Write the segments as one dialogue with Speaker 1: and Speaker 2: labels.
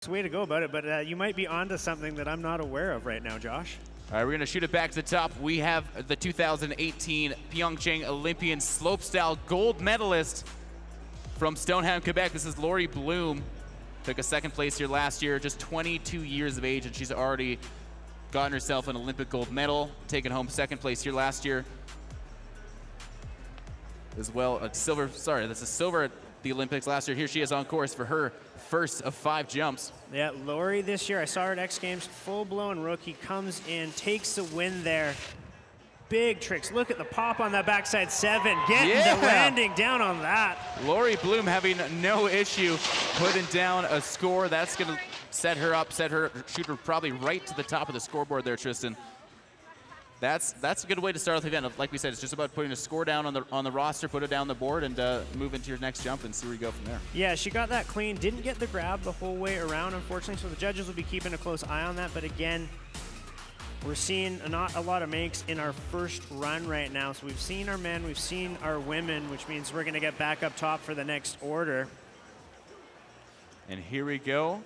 Speaker 1: way to go about it, but you might be onto something that I'm not aware of right now, Josh.
Speaker 2: All right, we're going to shoot it back to the top. We have the 2018 Pyeongchang Olympian slopestyle gold medalist from Stoneham, Quebec. This is Lori Bloom. Took a second place here last year, just 22 years of age, and she's already gotten herself an Olympic gold medal, taking home second place here last year. As well, a silver, sorry, that's a silver at the Olympics last year. Here she is on course for her first of 5 jumps.
Speaker 1: Yeah, Lori this year, I saw her at X Games, full-blown rookie, comes in, takes the win there. Big tricks. Look at the pop on that backside 7, getting the landing down on that.
Speaker 2: Lori Bloom having no issue putting down a score. That's going to set her up, shoot her probably right to the top of the scoreboard there, Tristan. That's a good way to start off the event. Like we said, it's just about putting a score down on the roster, put it down the board, and move into your next jump and see where you go from there.
Speaker 1: Yeah, she got that clean. Didn't get the grab the whole way around, unfortunately, so the judges will be keeping a close eye on that. But again, we're seeing not a lot of makes in our first run right now. So we've seen our men, we've seen our women, which means we're going to get back up top for the next order.
Speaker 2: And here we go.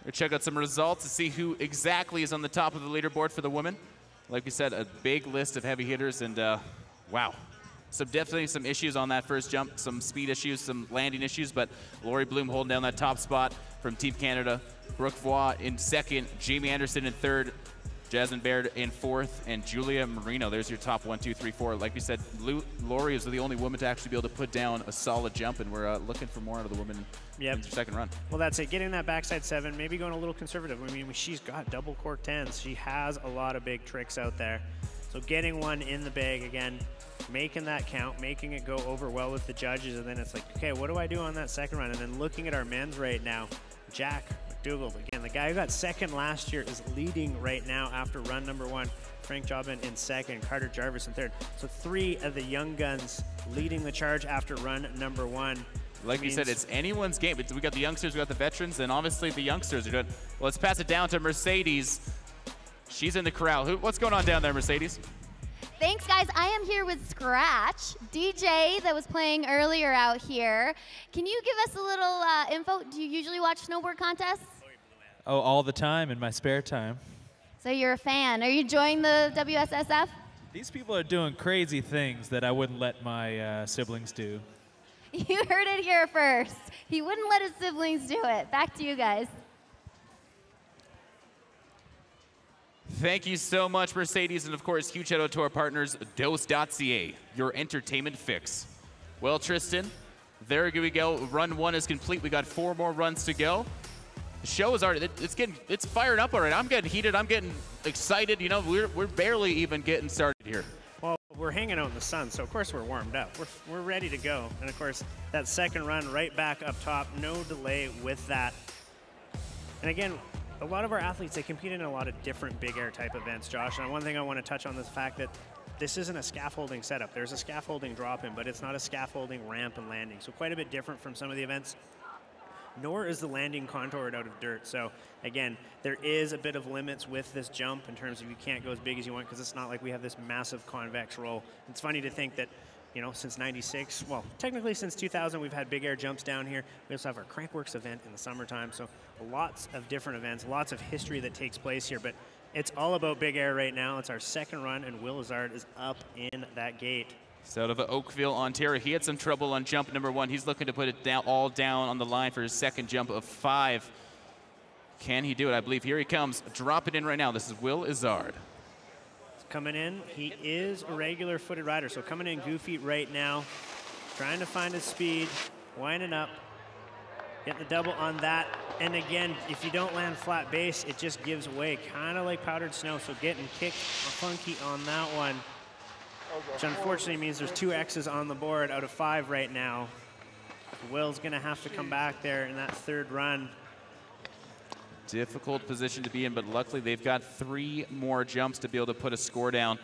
Speaker 2: We'll check out some results to see who exactly is on the top of the leaderboard for the women. Like we said, a big list of heavy hitters, and wow. Definitely some issues on that first jump, some speed issues, some landing issues, but Lori Bloom holding down that top spot from Team Canada. Brooke Voigt in second, Jamie Anderson in third, Jasmine Baird in fourth, and Julia Marino. There's your top 1, 2, 3, 4. Like we said, Lori is the only woman to actually be able to put down a solid jump, and we're looking for more out of the women in the second run.
Speaker 1: Well, that's it. Getting that backside 7, maybe going a little conservative. I mean, she's got double cork 10s. She has a lot of big tricks out there. So getting one in the bag again, making that count, making it go over well with the judges, and then it's like, okay, what do I do on that second run? And then looking at our men's right now, Jack McDougall, again, the guy who got second last year is leading right now after run number 1. Frank Jobin in second, Carter Jarvis in third. So 3 of the young guns leading the charge after run number 1.
Speaker 2: Like you said, it's anyone's game. We got the youngsters, we got the veterans, and obviously the youngsters are doing. Well, let's pass it down to Mercedes. She's in the corral. What's going on down there, Mercedes?
Speaker 3: Thanks, guys. I am here with Scratch, DJ that was playing earlier out here. Can you give us a little info? Do you usually watch snowboard contests?
Speaker 4: Oh, all the time in my spare time.
Speaker 3: So you're a fan. Are you enjoying the WSSF?
Speaker 4: These people are doing crazy things that I wouldn't let my siblings do.
Speaker 3: You heard it here first. He wouldn't let his siblings do it. Back to you guys.
Speaker 2: Thank you so much, Mercedes, and of course, huge shout out to our partners, Dose.ca, your entertainment fix. Well, Tristan, there we go. Run 1 is complete. We got 4 more runs to go. The show is already, it's fired up already. I'm getting heated. I'm getting excited. You know, we're barely even getting started here.
Speaker 1: Well, we're hanging out in the sun, so of course we're warmed up. We're ready to go. And of course, that second run right back up top, no delay with that. And again, a lot of our athletes, they compete in a lot of different big air type events, Josh. And one thing I want to touch on is the fact that this isn't a scaffolding setup. There's a scaffolding drop-in, but it's not a scaffolding ramp and landing. So quite a bit different from some of the events. Nor is the landing contoured out of dirt. So again, there is a bit of limits with this jump in terms of you can't go as big as you want because it's not like we have this massive convex roll. It's funny to think that, you know, since 96, well, technically since 2000, we've had big air jumps down here. We also have our Crankworks event in the summertime. So lots of different events, lots of history that takes place here. But it's all about big air right now. It's our second run, and Will Lazard is up in that gate.
Speaker 2: He's out of Oakville, Ontario. He had some trouble on jump number 1. He's looking to put it down, all down on the line for his second jump of 5. Can he do it? I believe here he comes. Drop it in right now. This is Will Lazard.
Speaker 1: Coming in, he is a regular footed rider, so coming in goofy right now, trying to find his speed, winding up, getting the double on that, and again, if you don't land flat base, it just gives way, kind of like powdered snow, so getting kicked funky on that one, which unfortunately means there's 2 X's on the board out of 5 right now. Will's gonna have to come back there in that third run.
Speaker 2: Difficult position to be in, but luckily they've got 3 more jumps to be able to put a score down.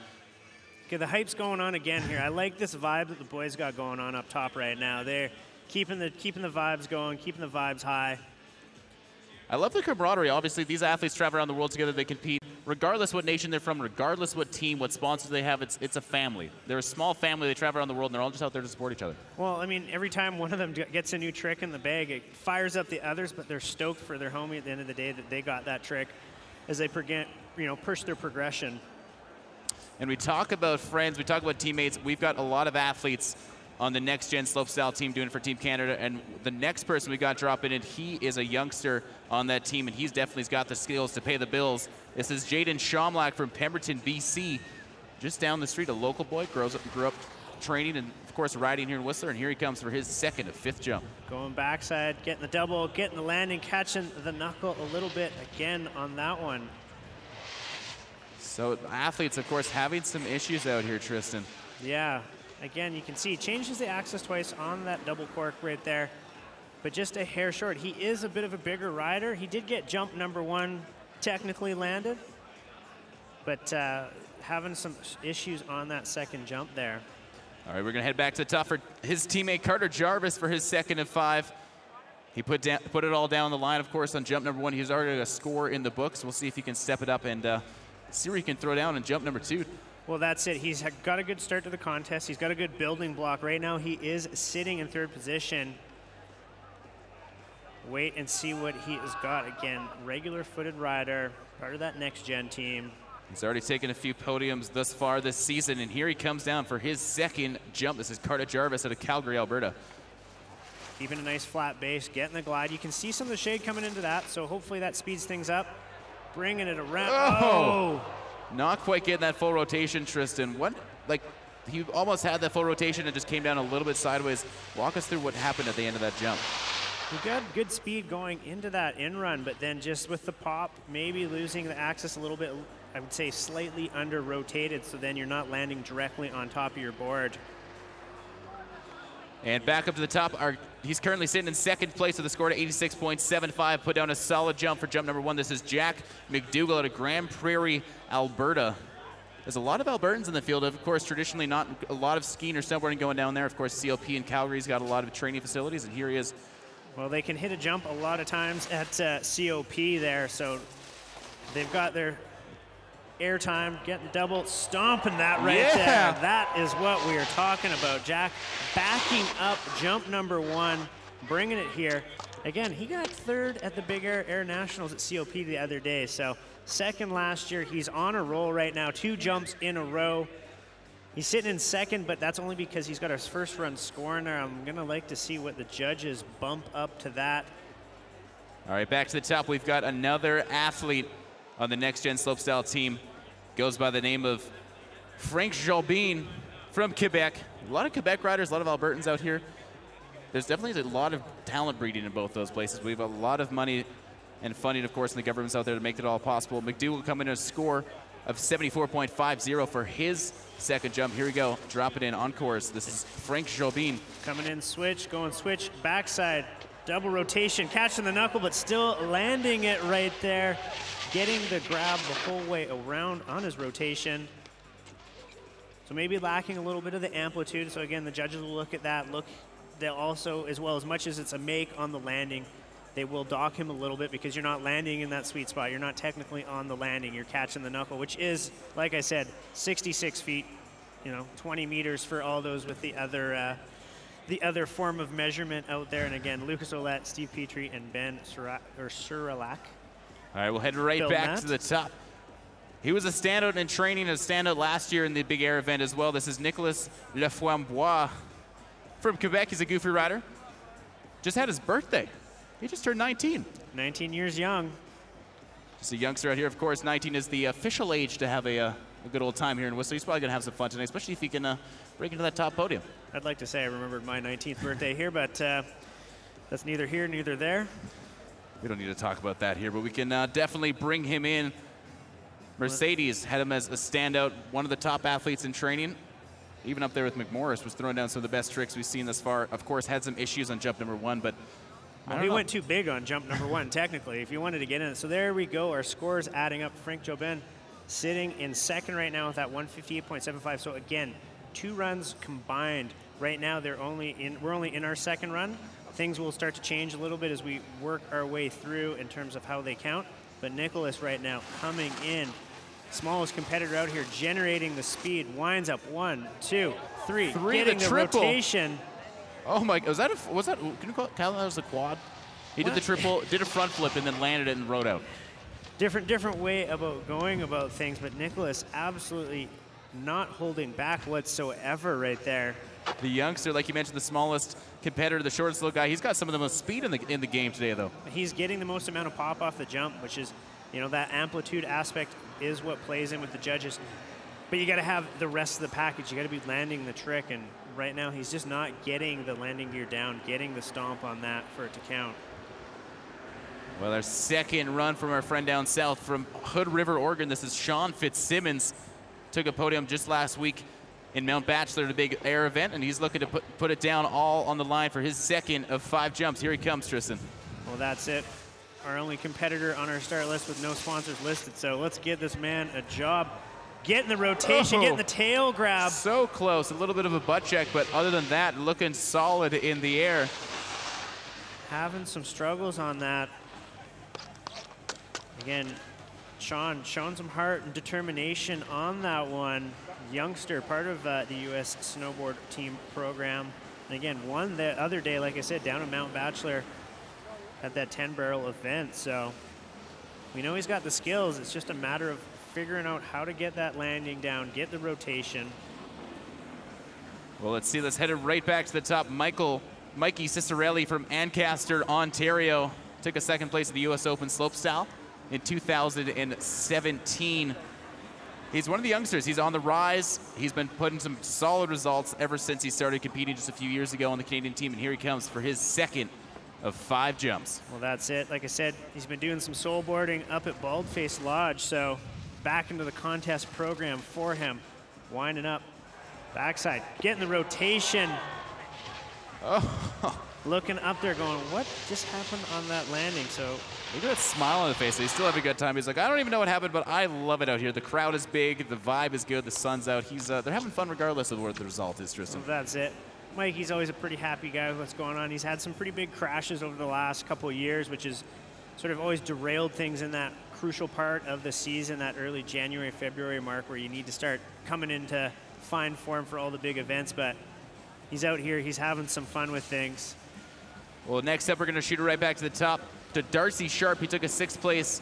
Speaker 1: Okay, the hype's going on again here. I like this vibe that the boys got going on up top right now. They're keeping the vibes going, keeping the vibes high.
Speaker 2: I love the camaraderie. Obviously, these athletes travel around the world together. They compete regardless what nation they're from, regardless what team, what sponsors they have, it's a family. They're a small family. They travel around the world, and they're all just out there to support each other.
Speaker 1: Well, I mean, every time one of them gets a new trick in the bag, it fires up the others, but they're stoked for their homie at the end of the day that they got that trick as they push their progression.
Speaker 2: And we talk about friends, we talk about teammates. We've got a lot of athletes on the next-gen slopestyle team doing it for Team Canada, and the next person we got dropping in, he is a youngster on that team, and he's definitely got the skills to pay the bills. This is Jaden Shomlak from Pemberton, BC, just down the street, a local boy, grew up training and, of course, riding here in Whistler, and here he comes for his second of 5th jump.
Speaker 1: Going backside, getting the double, getting the landing, catching the knuckle a little bit again on that one.
Speaker 2: So athletes, of course, having some issues out here, Tristan.
Speaker 1: Yeah. Again, you can see he changes the axis twice on that double cork right there, but just a hair short. He is a bit of a bigger rider. He did get jump number 1 technically landed, but having some issues on that second jump there.
Speaker 2: All right, we're going to head back to the top for his teammate Carter Jarvis for his second of 5. He put it all down the line, of course, on jump number 1. He's already got a score in the books. We'll see if he can step it up and see where he can throw down on jump number 2.
Speaker 1: Well, that's it. He's got a good start to the contest. He's got a good building block. Right now, he is sitting in 3rd position. Wait and see what he has got. Again, regular footed rider, part of that next-gen team.
Speaker 2: He's already taken a few podiums thus far this season, and here he comes down for his second jump. This is Carter Jarvis out of Calgary, Alberta.
Speaker 1: Keeping a nice flat base, getting the glide. You can see some of the shade coming into that, so hopefully that speeds things up. Bringing it around. Oh!
Speaker 2: Not quite getting that full rotation, Tristan. What, like, he almost had that full rotation and just came down a little bit sideways. Walk us through what happened at the end of that jump.
Speaker 1: He got good speed going into that in run, but then just with the pop, maybe losing the axis a little bit, I would say slightly under rotated, so then you're not landing directly on top of your board.
Speaker 2: And back up to the top, he's currently sitting in 2nd place with a score of 86.75. Put down a solid jump for jump number 1. This is Jack McDougall out of Grand Prairie, Alberta. There's a lot of Albertans in the field. Of course, traditionally not a lot of skiing or snowboarding going down there. Of course, COP in Calgary's got a lot of training facilities, and here he is.
Speaker 1: Well, they can hit a jump a lot of times at COP there, so they've got their airtime, getting double, stomping that right there. That is what we are talking about. Jack backing up jump number 1, bringing it here. Again, he got 3rd at the Big Air Nationals at COP the other day, so 2nd last year. He's on a roll right now, 2 jumps in a row. He's sitting in 2nd, but that's only because he's got his first run score in there. I'm gonna like to see what the judges bump up to that.
Speaker 2: All right, back to the top. We've got another athlete on the next-gen slopestyle team. Goes by the name of Frank Jobin from Quebec. A lot of Quebec riders, a lot of Albertans out here. There's definitely a lot of talent breeding in both those places. We have a lot of money and funding, of course, in the governments out there to make it all possible. McDougall coming in a score of 74.50 for his second jump. Here we go, drop it in on course. This is Frank Jobin.
Speaker 1: Coming in switch, going switch, backside, double rotation, catching the knuckle, but still landing it right there. Getting the grab the whole way around on his rotation. So maybe lacking a little bit of the amplitude. So again, the judges will look at that. They'll also, as well, as much as it's a make on the landing, they will dock him a little bit because you're not landing in that sweet spot. You're not technically on the landing. You're catching the knuckle, which is, like I said, 66 feet, 20 meters for all those with the other form of measurement out there. And again, Lucas Ouellette, Steve Petrie, and Ben Suralak.
Speaker 2: All right, we'll head right back to the top. He was a standout in training, a standout last year in the Big Air event as well. This is Nicolas Leframbois from Quebec. He's a goofy rider. Just had his birthday. He just turned 19.
Speaker 1: 19 years young.
Speaker 2: Just a youngster out here. Of course, 19 is the official age to have a good old time here in Whistler. He's probably going to have some fun tonight, especially if he can break into that top podium.
Speaker 1: I'd like to say I remembered my 19th birthday here, but that's neither here, neither there.
Speaker 2: We don't need to talk about that here, but we can definitely bring him in. Mercedes had him as a standout, one of the top athletes in training. Even up there with McMorris, was throwing down some of the best tricks we've seen thus far. Of course, had some issues on jump number 1, but
Speaker 1: he went too big on jump number 1, technically, if you wanted to get in it. So there we go. Our scores adding up. Frank Jobin sitting in 2nd right now with that 158.75. So again, 2 runs combined. Right now, we're only in our 2nd run. Things will start to change a little bit as we work our way through in terms of how they count. But Nicholas right now coming in smallest competitor out here, generating the speed. Winds up 1, 2, 3. Getting
Speaker 2: the
Speaker 1: the
Speaker 2: triple.
Speaker 1: rotation.
Speaker 2: Oh my, was that, can you call that was a quad? He did the triple, did a front flip, and then landed it and rode out.
Speaker 1: Different way about going about things, but Nicholas absolutely not holding back whatsoever right there.
Speaker 2: The youngster, like you mentioned, the smallest competitor, the shortest little guy, he's got some of the most speed in the game today, though.
Speaker 1: He's getting the most amount of pop off the jump, which is, you know, that amplitude aspect is what plays in with the judges. But you got to have the rest of the package. You got to be landing the trick, and right now he's just not getting the landing gear down, getting the stomp on that for it to count.
Speaker 2: Well, our second run from our friend down south from Hood River, Oregon. This is Sean Fitzsimmons. Took a podium just last week in Mount Bachelor, the big air event, and he's looking to put it down all on the line for his second of 5 jumps. Here he comes, Tristan.
Speaker 1: Well, that's it. Our only competitor on our start list with no sponsors listed. So let's give this man a job. Getting the rotation, getting the tail grab.
Speaker 2: So close, a little bit of a butt check, but other than that, looking solid in the air.
Speaker 1: Having some struggles on that. Again, Sean showing some heart and determination on that one. Youngster, part of the U.S. snowboard team program. And again, won the other day, like I said, down in Mount Bachelor at that 10-barrel event. So we know he's got the skills. It's just a matter of figuring out how to get that landing down, get the rotation.
Speaker 2: Well, let's see. Let's head it right back to the top. Mikey Cicerelli from Ancaster, Ontario, took a second place at the U.S. Open slopestyle in 2017. He's one of the youngsters. He's on the rise. He's been putting some solid results ever since he started competing just a few years ago on the Canadian team, and here he comes for his second of 5 jumps.
Speaker 1: Well, that's it. Like I said, he's been doing some soulboarding up at Baldface Lodge, so back into the contest program for him. Winding up, backside, getting the rotation.
Speaker 2: Oh.
Speaker 1: Looking up there going, what just happened on that landing? So
Speaker 2: look at that smile on the face. He's still having a good time. He's like, I don't even know what happened, but I love it out here. The crowd is big. The vibe is good. The sun's out. They're having fun regardless of what the result is, Tristan.
Speaker 1: Well, that's it. Mikey's always a pretty happy guy with what's going on. He's had some pretty big crashes over the last couple of years, which has sort of always derailed things in that crucial part of the season, that early January, February mark where you need to start coming into fine form for all the big events. But he's out here. He's having some fun with things.
Speaker 2: Well, next up, we're going to shoot it right back to the top to Darcy Sharp. He took a 6th place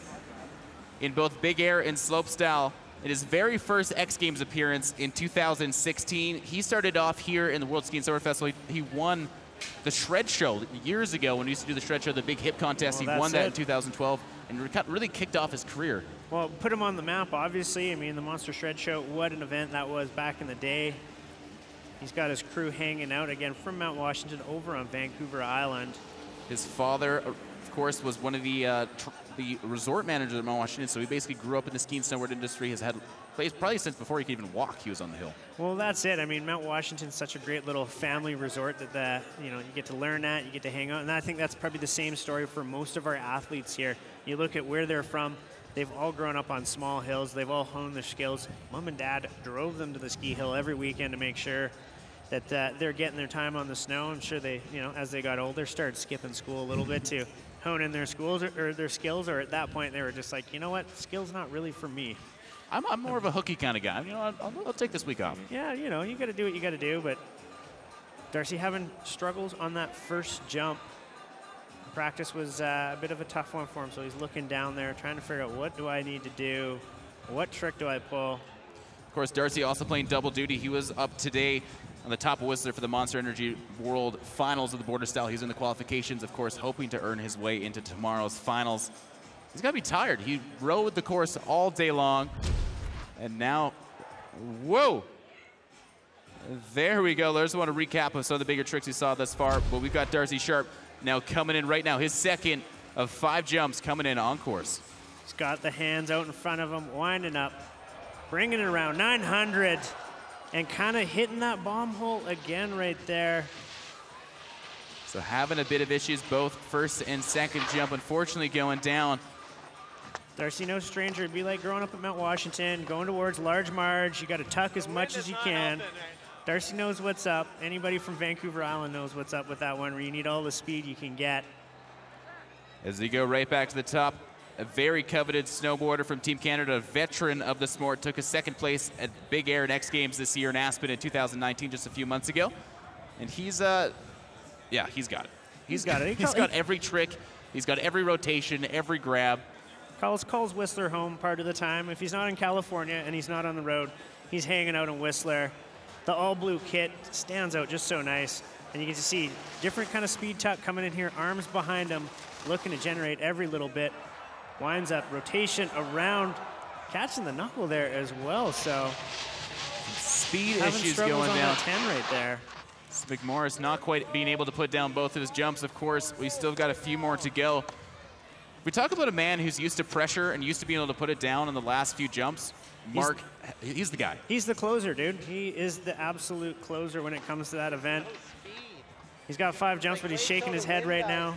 Speaker 2: in both big air and slopestyle in his very first X Games appearance in 2016. He started off here in the World Ski and Snowboard Festival. He won the Shred Show years ago when we used to do the Shred Show, the big hip contest.
Speaker 1: Well,
Speaker 2: he won that in 2012 and really kicked off his career.
Speaker 1: Well, put him on the map, obviously. I mean, the Monster Shred Show, what an event that was back in the day. He's got his crew hanging out again from Mount Washington over on Vancouver Island.
Speaker 2: His father, of course, was one of the resort managers at Mount Washington, so he basically grew up in the ski and snowboard industry. Has had plays probably since before he could even walk. He was on the hill.
Speaker 1: Well, that's it. I mean, Mount Washington's such a great little family resort that you get to learn at, you get to hang out, and I think that's probably the same story for most of our athletes here. You look at where they're from. They've all grown up on small hills. They've all honed their skills. Mom and dad drove them to the ski hill every weekend to make sure that they're getting their time on the snow. I'm sure they, as they got older, started skipping school a little bit to hone in their schools or their skills. Or at that point, they were just like, you know what, skill's not really for me.
Speaker 2: I'm more of a hooky kind of guy. I'll take this week off.
Speaker 1: Yeah, you got to do what you got to do. But Darcy having struggles on that first jump. Practice was a bit of a tough one for him, so he's looking down there, trying to figure out what do I need to do, what trick do I pull.
Speaker 2: Of course, Darcy also playing double duty. He was up today on the top of Whistler for the Monster Energy World Finals of the Border Style. He's in the qualifications, of course, hoping to earn his way into tomorrow's finals. He's got to be tired. He rode the course all day long, and now, whoa! There we go. There's one to recap of some of the bigger tricks we saw thus far, but we've got Darcy Sharp now coming in right now. His second of 5 jumps coming in on course.
Speaker 1: He's got the hands out in front of him, winding up, bringing it around 900, and kind of hitting that bomb hole again right there.
Speaker 2: So having a bit of issues, both first and second jump, unfortunately going down.
Speaker 1: Darcy, no stranger. It'd be like growing up at Mount Washington, going towards Large Marge. You got to tuck as much as you can. Darcy knows what's up. Anybody from Vancouver Island knows what's up with that one, where you need all the speed you can get.
Speaker 2: As we go right back to the top, a very coveted snowboarder from Team Canada, a veteran of the sport, took a second place at Big Air and X Games this year in Aspen in 2019, just a few months ago. And he's, yeah, he's got it.
Speaker 1: He's got it.
Speaker 2: He's got every trick. He's got every rotation, every grab.
Speaker 1: Calls Whistler home part of the time. If he's not in California and he's not on the road, he's hanging out in Whistler. The all-blue kit stands out just so nice. And you get to see different kind of speed tuck coming in here, arms behind him, looking to generate every little bit. Winds up rotation around, catching the knuckle there as well. So
Speaker 2: speed issues going
Speaker 1: on
Speaker 2: down.
Speaker 1: That 10 right there.
Speaker 2: McMorris not quite being able to put down both of his jumps. Of course, we still got a few more to go. We talk about a man who's used to pressure and used to being able to put it down on the last few jumps. Mark, he's the guy.
Speaker 1: He's the closer, dude. He is the absolute closer when it comes to that event. He's got 5 jumps, but he's shaking his head right now.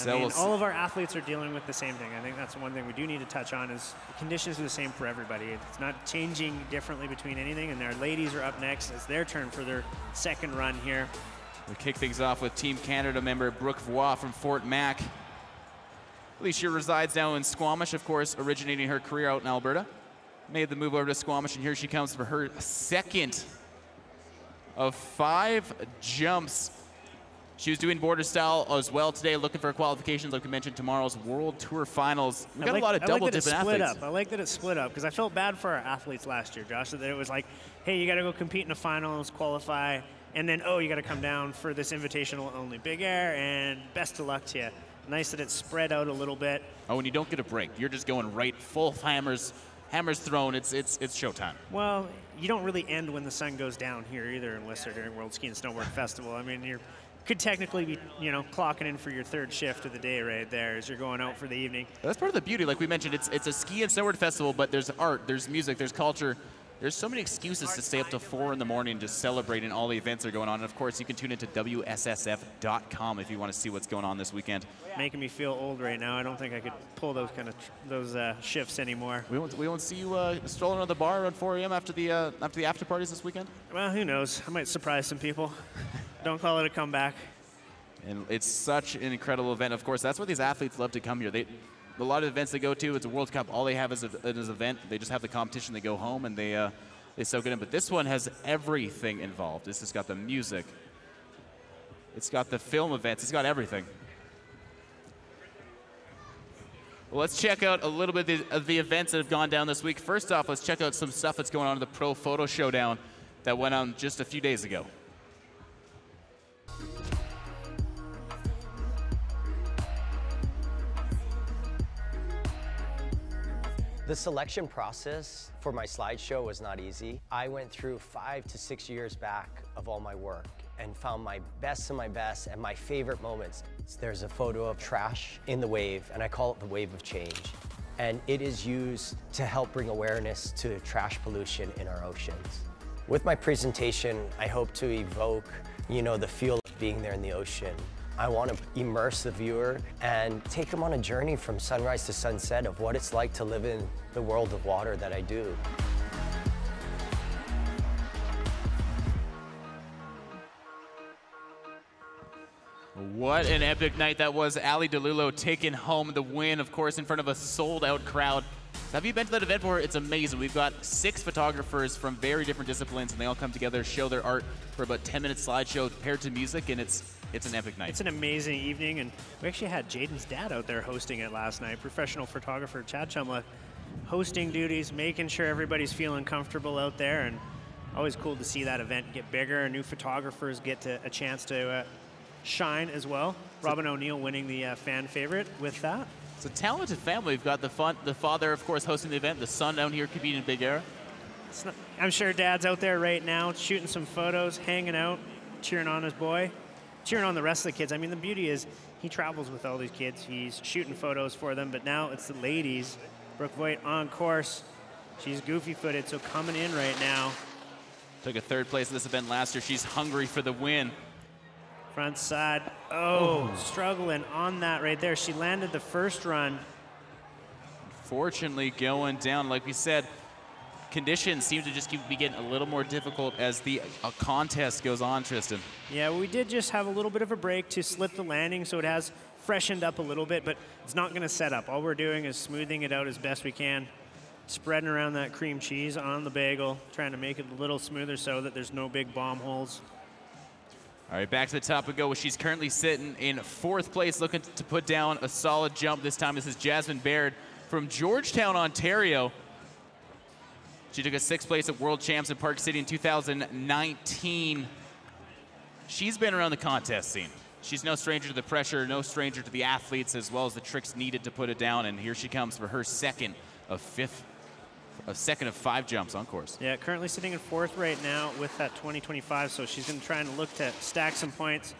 Speaker 1: I mean, all of our athletes are dealing with the same thing. I think that's one thing we do need to touch on is the conditions are the same for everybody. It's not changing differently between anything, and our ladies are up next. It's their turn for their second run here.
Speaker 2: We kick things off with Team Canada member Brooke Voix from Fort Mac. Alicia resides now in Squamish, of course, originating her career out in Alberta. Made the move over to Squamish, and here she comes for her second of 5 jumps. She was doing border style as well today, looking for qualifications, like we mentioned, tomorrow's World Tour Finals. We got a lot of double dipping athletes.
Speaker 1: I like that it's split up because I felt bad for our athletes last year, Josh, that it was like, hey, you got to go compete in the finals, qualify, and then, oh, you got to come down for this invitational only Big Air, and best of luck to you. Nice that it's spread out a little bit.
Speaker 2: Oh, and you don't get a break. You're just going right full hammers thrown. It's showtime.
Speaker 1: Well, you don't really end when the sun goes down here either in Whistler during World Ski and Snowboard Festival. I mean, you could technically be, clocking in for your 3rd shift of the day right there as you're going out for the evening.
Speaker 2: That's part of the beauty. Like we mentioned, it's a ski and snowboard festival, but there's art, there's music, there's culture. There's so many excuses to stay up till 4 in the morning just celebrating all the events that are going on. And of course, you can tune into WSSF.com if you want to see what's going on this weekend.
Speaker 1: Making me feel old right now. I don't think I could pull those kind of shifts anymore.
Speaker 2: We won't see you strolling around the bar around 4 a.m. after the after parties this weekend.
Speaker 1: Well, who knows? I might surprise some people. Don't call it a comeback.
Speaker 2: And it's such an incredible event. Of course, that's why these athletes love to come here. A lot of events they go to, it's a World Cup. All they have is an event. They just have the competition. They go home and they soak it in. But this one has everything involved. This has got the music. It's got the film events. It's got everything. Well, let's check out a little bit of the events that have gone down this week. First off, let's check out some stuff that's going on in the Pro Photo Showdown that went on just a few days ago.
Speaker 5: The selection process for my slideshow was not easy. I went through 5 to 6 years back of all my work and found my best of my best and my favorite moments. There's a photo of trash in the wave, and I call it the wave of change. And it is used to help bring awareness to trash pollution in our oceans. With my presentation, I hope to evoke, the feel of being there in the ocean. I want to immerse the viewer and take them on a journey from sunrise to sunset of what it's like to live in the world of water that I do.
Speaker 2: What an epic night that was. Ali DeLulo taking home the win, of course, in front of a sold-out crowd. Have you been to that event before? It's amazing. We've got 6 photographers from very different disciplines, and they all come together, show their art for about 10-minute slideshow paired to music, and it's an epic night.
Speaker 1: It's an amazing evening, and we actually had Jaden's dad out there hosting it last night. Professional photographer Chad Chumla hosting duties, making sure everybody's feeling comfortable out there, and always cool to see that event get bigger and new photographers get a chance to shine as well. Robin O'Neill winning the fan favorite with that.
Speaker 2: It's a talented family. We've got the father, of course, hosting the event, the son down here competing in Big Air.
Speaker 1: I'm sure Dad's out there right now shooting some photos, hanging out, cheering on his boy, cheering on the rest of the kids. I mean, the beauty is he travels with all these kids. He's shooting photos for them, but now it's the ladies. Brooke Voigt on course. She's goofy-footed, so coming in right now.
Speaker 2: Took a 3rd place in this event last year. She's hungry for the win.
Speaker 1: Front side. Oh, struggling on that right there. She landed the first run.
Speaker 2: Unfortunately, going down, like we said, conditions seem to just keep getting a little more difficult as the contest goes on, Tristan.
Speaker 1: Yeah, we did just have a little bit of a break to slip the landing, so it has freshened up a little bit, but it's not going to set up. All we're doing is smoothing it out as best we can, spreading around that cream cheese on the bagel, trying to make it a little smoother so that there's no big bomb holes.
Speaker 2: All right, back to the top we go. She's currently sitting in 4th place, looking to put down a solid jump. This time, this is Jasmine Baird from Georgetown, Ontario. She took a 6th place at World Champs in Park City in 2019. She's been around the contest scene. She's no stranger to the pressure, no stranger to the athletes, as well as the tricks needed to put it down. And here she comes for her second of 5 jumps on course.
Speaker 1: Yeah, currently sitting in 4th right now with that 20-25, so she's going to try and look to stack some points.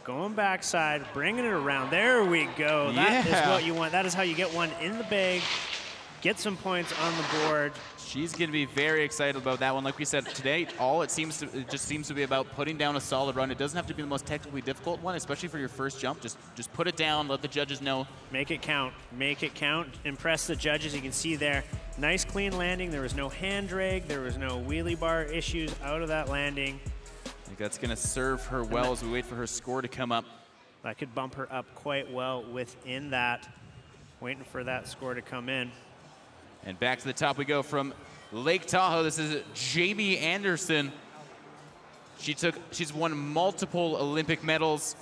Speaker 1: Going backside, bringing it around. There we go. That is what you want. That is how you get one in the bag, get some points on the board.
Speaker 2: She's going to be very excited about that one. Like we said, today, it just seems to be about putting down a solid run. It doesn't have to be the most technically difficult one, especially for your first jump. Just put it down, let the judges know.
Speaker 1: Make it count. Make it count. Impress the judges. You can see there, nice clean landing. There was no hand drag. There was no wheelie bar issues out of that landing.
Speaker 2: I think that's going to serve her well as we wait for her score to come up.
Speaker 1: That could bump her up quite well within that. Waiting for that score to come in.
Speaker 2: And back to the top we go from Lake Tahoe. This is Jamie Anderson. She's won multiple Olympic medals.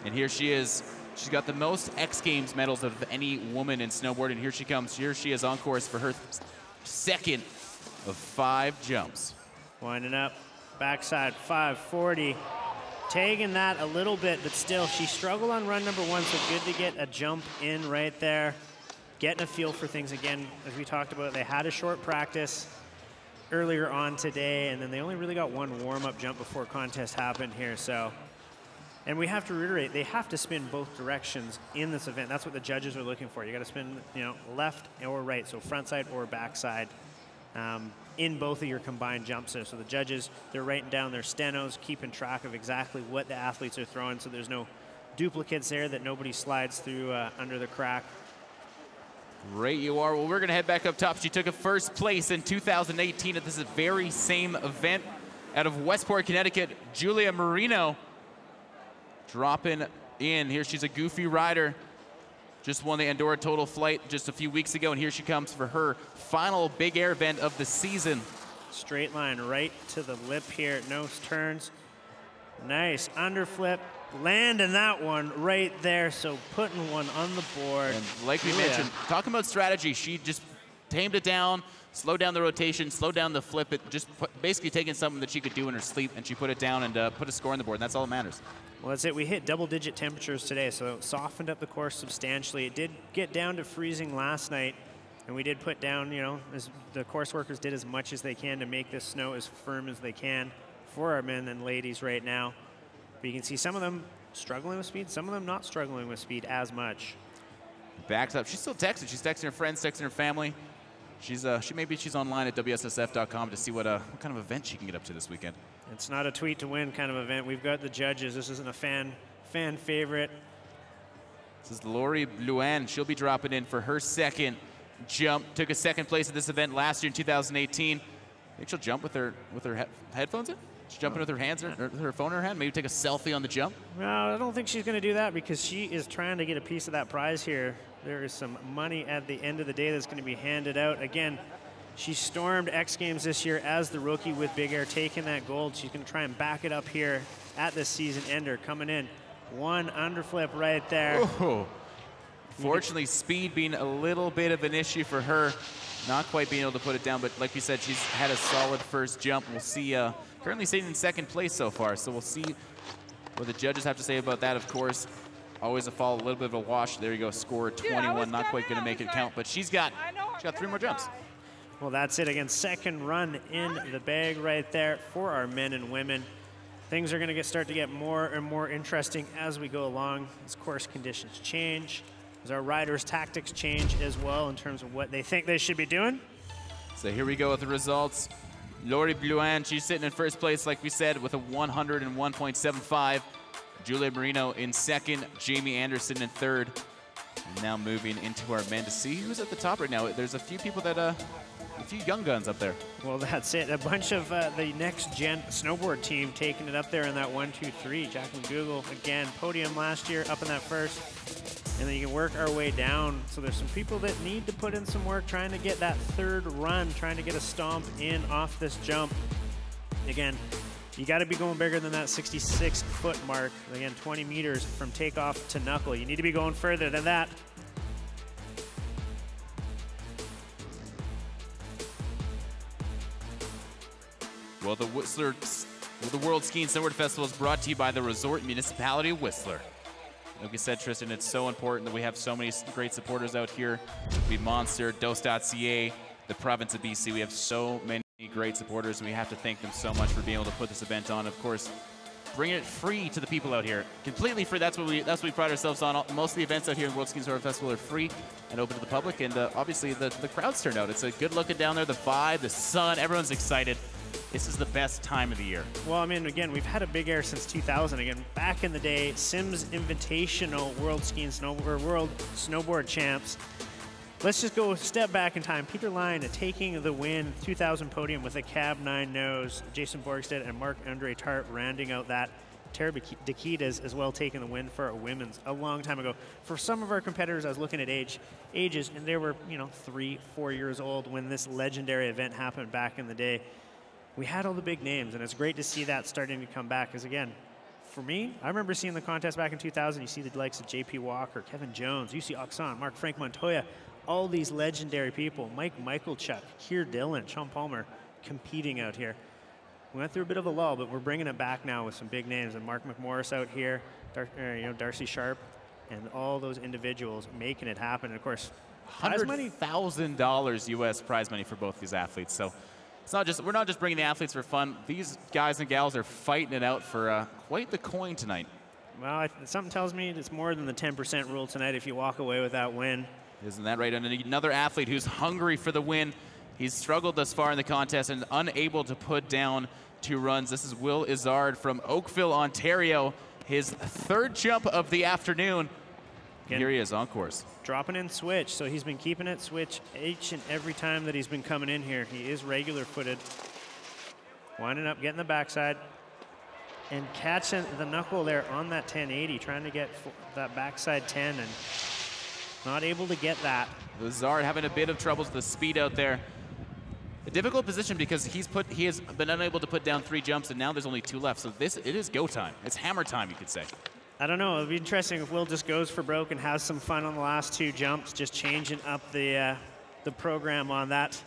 Speaker 2: And here she is. She's got the most X Games medals of any woman in snowboard. And here she comes. Here she is on course for her second of 5 jumps.
Speaker 1: Winding up, backside 540. Tagging that a little bit, but still, she struggled on run number 1, so good to get a jump in right there. Getting a feel for things again, as we talked about, they had a short practice earlier on today, and then they only really got one warm-up jump before contest happened here, so. And we have to reiterate, they have to spin both directions in this event. That's what the judges are looking for. You gotta spin, left or right, so front side or back side in both of your combined jumps there. So the judges, they're writing down their stenos, keeping track of exactly what the athletes are throwing, so there's no duplicates there, that nobody slides through under the crack.
Speaker 2: Right you are. Well, we're going to head back up top. She took a 1st place in 2018 at this very same event out of Westport, Connecticut. Julia Marino dropping in. Here she's a goofy rider. Just won the Andorra Total Flight just a few weeks ago, and here she comes for her final big air event of the season.
Speaker 1: Straight line right to the lip here. No turns. Nice underflip. Landing that one right there, so putting one on the board.
Speaker 2: And like we mentioned, talking about strategy, she just tamed it down, slowed down the rotation, slowed down the flip, basically taking something that she could do in her sleep, and she put it down and put a score on the board, and that's all that matters.
Speaker 1: Well, that's it. We hit double-digit temperatures today, so it softened up the course substantially. It did get down to freezing last night, and we did put down, as the course workers did as much as they can to make this snow as firm as they can for our men and ladies right now. But you can see some of them struggling with speed, some of them not struggling with speed as much.
Speaker 2: Backs up. She's still texting. She's texting her friends, texting her family. She's online at WSSF.com to see what kind of event she can get up to this weekend.
Speaker 1: It's not a tweet to win kind of event. We've got the judges. This isn't a fan favorite.
Speaker 2: This is Lori Blouin. She'll be dropping in for her second jump. Took a 2nd place at this event last year in 2018. I think she'll jump with her headphones in. She's jumping with her hands, or her phone in her hand. Maybe take a selfie on the jump.
Speaker 1: No, I don't think she's going to do that because she is trying to get a piece of that prize here. There is some money at the end of the day that's going to be handed out. Again, she stormed X Games this year as the rookie with Big Air, taking that gold. She's going to try and back it up here at the season ender. Coming in, one underflip right there.
Speaker 2: Oh. Fortunately, speed being a little bit of an issue for her. Not quite being able to put it down, but like you said, she's had a solid first jump. We'll see, currently sitting in 2nd place so far, so we'll see what the judges have to say about that, of course. Always a fall, a little bit of a wash. There you go, score 21, not quite gonna make it count, but she's got 3 more jumps.
Speaker 1: Well, that's it. Again, 2nd run in the bag right there for our men and women. Things are gonna start to get more and more interesting as we go along, as course conditions change, as our riders' tactics change as well in terms of what they think they should be doing.
Speaker 2: So here we go with the results. Lori Blouin, she's sitting in 1st place, like we said, with a 101.75. Julia Marino in 2nd, Jamie Anderson in 3rd. And now moving into our men to see who's at the top right now. There's a few people that few young guns up there.
Speaker 1: Well, that's it. A bunch of the next-gen snowboard team taking it up there in that 1, 2, 3. Jack McDougall, again, podium last year, up in that first. And then you can work our way down. So there's some people that need to put in some work trying to get that third run, trying to get a stomp in off this jump. Again, you got to be going bigger than that 66-foot mark. Again, 20 meters from takeoff to knuckle. You need to be going further than that.
Speaker 2: Well, the World Skiing Snowboard Festival is brought to you by the Resort Municipality of Whistler. Like we said, Tristan, it's so important that we have so many great supporters out here. We Monster, Dose.ca, the province of BC. We have so many great supporters, and we have to thank them so much for being able to put this event on. Of course, bringing it free to the people out here, completely free. That's what we pride ourselves on. Most of the events out here in World Skiing Snowboard Festival are free and open to the public, and obviously the crowds turn out. It's a good looking down there, the vibe, the sun, everyone's excited. This is the best time of the year.
Speaker 1: Well, I mean, again, we've had a big air since 2000. Again, back in the day, Sims Invitational World Snowboard Champs. Let's just go a step back in time. Peter Line taking the win, 2000 podium with a cab 9 nose. Jason Borgstead and Marc-Andre Tart rounding out that. Tara Dakitas as well taking the win for our women's a long time ago. For some of our competitors, I was looking at ages, and they were 3, 4 years old when this legendary event happened back in the day. We had all the big names, and it's great to see that starting to come back. Because again, for me, I remember seeing the contest back in 2000. You see the likes of J.P. Walker, Kevin Jones, UC Oxon, Mark-Frank Montoya, all these legendary people. Mike Michalchuk, Keir Dillon, Sean Palmer competing out here. We went through a bit of a lull, but we're bringing it back now with some big names. And Mark McMorris out here, Darcy Sharp, and all those individuals making it happen. And of course,
Speaker 2: $100,000 U.S. prize money for both these athletes. So. We're not just bringing the athletes for fun. These guys and gals are fighting it out for quite the coin tonight.
Speaker 1: Well, something tells me it's more than the 10% rule tonight if you walk away with that win.
Speaker 2: Isn't that right? And another athlete who's hungry for the win. He's struggled thus far in the contest and unable to put down 2 runs. This is Will Izzard from Oakville, Ontario. His 3rd jump of the afternoon. Again, here he is on course.
Speaker 1: Dropping in switch, so he's been keeping it switch each and every time that he's been coming in here. He is regular footed. Winding up, getting the backside, and catching the knuckle there on that 1080, trying to get that backside 10 and not able to get that.
Speaker 2: Izzard having a bit of troubles with the speed out there. A difficult position because he has been unable to put down 3 jumps, and now there's only 2 left. So it is go time. It's hammer time, you could say.
Speaker 1: I don't know. It'll be interesting if Will just goes for broke and has some fun on the last 2 jumps, just changing up the program on that.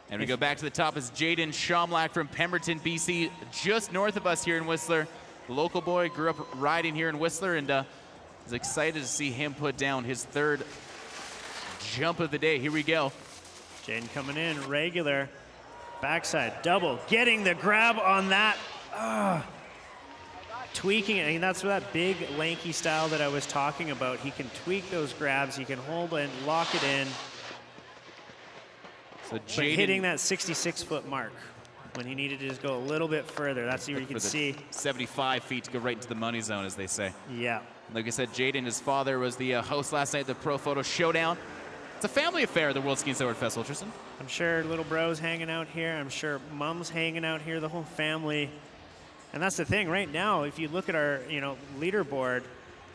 Speaker 2: And we go back to the top as Jaden Shomlack from Pemberton, BC, just north of us here in Whistler. The local boy grew up riding here in Whistler and is excited to see him put down his 3rd jump of the day. Here we go.
Speaker 1: Jaden coming in, regular, backside double, getting the grab on that. Tweaking it, and that's that big lanky style that I was talking about. He can tweak those grabs, he can hold and lock it in.
Speaker 2: So
Speaker 1: but hitting that 66-foot mark when he needed to just go a little bit further. That's where you can see
Speaker 2: 75 feet to go right into the money zone, as they say.
Speaker 1: Yeah.
Speaker 2: Like I said, Jaden, his father, was the host last night of the Pro Photo Showdown. It's a family affair, the World Skiing Snowboard Festival, Tristan.
Speaker 1: I'm sure little bro's hanging out here. I'm sure mom's hanging out here, the whole family. And that's the thing right now, if you look at our leaderboard,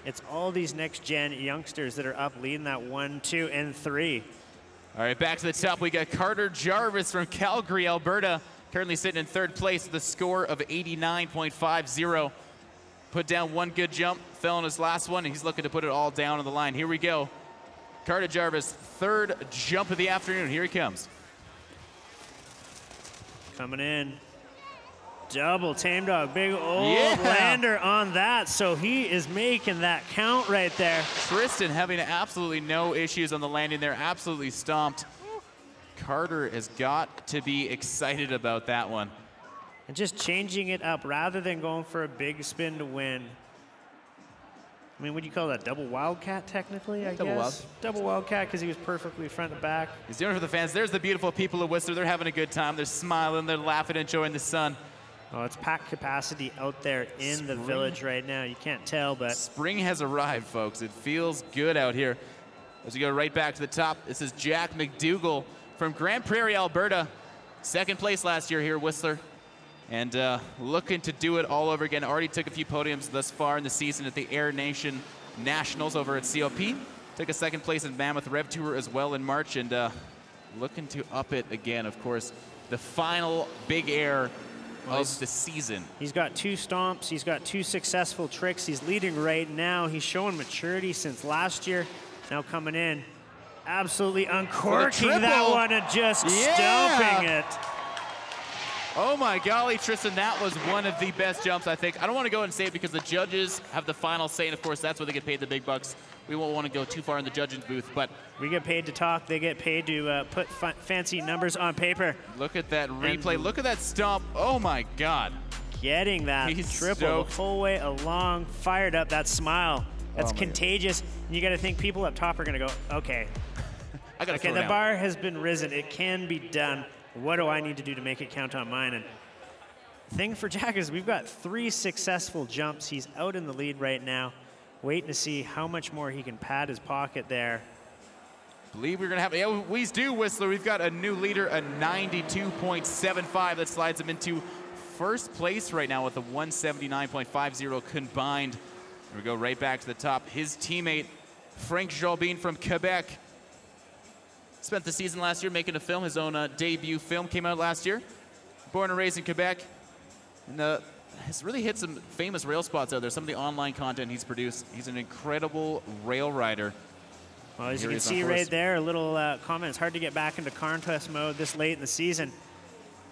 Speaker 1: it's all these next-gen youngsters that are up leading that 1, 2, and 3.
Speaker 2: All right, back to the top. We got Carter Jarvis from Calgary, Alberta, currently sitting in 3rd place with a score of 89.50. Put down 1 good jump, fell on his last one, and he's looking to put it all down on the line. Here we go. Carter Jarvis, 3rd jump of the afternoon. Here he comes.
Speaker 1: Coming in. Double tame dog, big old lander on that. So he is making that count right there.
Speaker 2: Tristan having absolutely no issues on the landing there, absolutely stomped. Carter has got to be excited about that one.
Speaker 1: And just changing it up rather than going for a big spin to win. I mean, what do you call that? Double wildcat, technically, I guess? Double wildcat, because he was perfectly front to back.
Speaker 2: He's doing it for the fans. There's the beautiful people of Whistler. They're having a good time. They're smiling. They're laughing, enjoying the sun.
Speaker 1: Oh, it's packed capacity out there in the village right now. You can't tell, but
Speaker 2: spring has arrived, folks. It feels good out here. As we go right back to the top, this is Jack McDougall from Grand Prairie, Alberta. Second place last year here, Whistler. And looking to do it all over again. Already took a few podiums thus far in the season at the Air Nation Nationals over at COP. Took a second place in Mammoth Rev Tour as well in March, and looking to up it again, of course. The final big air of the season.
Speaker 1: He's got 2 stomps. He's got 2 successful tricks. He's leading right now. He's showing maturity since last year. Now coming in, absolutely uncorking that one and just stomping it.
Speaker 2: Oh my golly, Tristan, that was one of the best jumps, I think. I don't want to go and say it because the judges have the final say, and of course that's where they get paid the big bucks. We won't want to go too far in the judging booth, but
Speaker 1: we get paid to talk. They get paid to put fancy numbers on paper.
Speaker 2: Look at that replay. Look at that stomp. Oh my God.
Speaker 1: Getting that triple the whole way along, fired up. That smile, that's contagious. And you got to think people up top are going to go, okay, okay, the bar has been risen. It can be done. What do I need to do to make it count on mine? And the thing for Jack is we've got 3 successful jumps. He's out in the lead right now, waiting to see how much more he can pad his pocket there.
Speaker 2: Believe we're going to have, yeah, we do, Whistler. We've got a new leader, a 92.75 that slides him into first place right now with a 179.50 combined. And we go right back to the top. His teammate, Frank Jobin from Quebec, spent the season last year making a film. His own debut film came out last year. Born and raised in Quebec. And has really hit some famous rail spots out there. Some of the online content he's produced. He's an incredible rail rider.
Speaker 1: Well, as you can see right there, a little comment. It's hard to get back into contest mode this late in the season.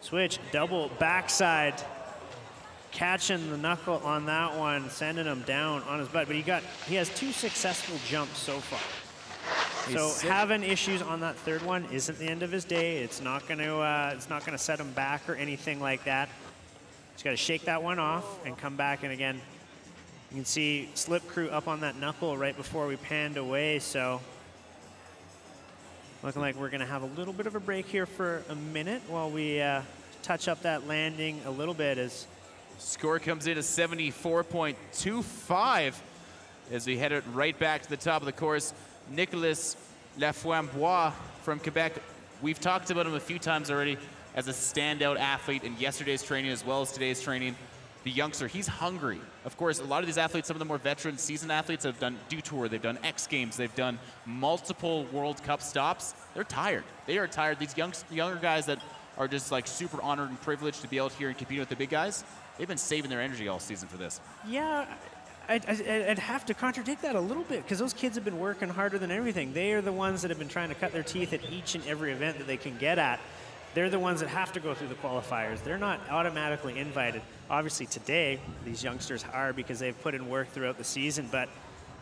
Speaker 1: Switch, double backside. Catching the knuckle on that one, sending him down on his butt. But he has 2 successful jumps so far. So having issues on that third one isn't the end of his day. It's not going to set him back or anything like that. Just got to shake that one off and come back. And again, you can see Slip Crew up on that knuckle right before we panned away. So looking like we're going to have a little bit of a break here for a minute while we touch up that landing a little bit. As
Speaker 2: score comes in at 74.25 as we head it right back to the top of the course. Nicolas Laframboise from Quebec. We've talked about him a few times already as a standout athlete in yesterday's training as well as today's training. The youngster, he's hungry. Of course, a lot of these athletes, some of the more veteran seasoned athletes have done Dew Tour, they've done X Games, they've done multiple World Cup stops. They're tired. They are tired. These younger guys that are just like super honored and privileged to be out here and competing with the big guys, they've been saving their energy all season for this.
Speaker 1: Yeah. I'd have to contradict that a little bit because those kids have been working harder than everything. They are the ones that have been trying to cut their teeth at each and every event that they can get at. They're the ones that have to go through the qualifiers. They're not automatically invited. Obviously today, these youngsters are because they've put in work throughout the season. But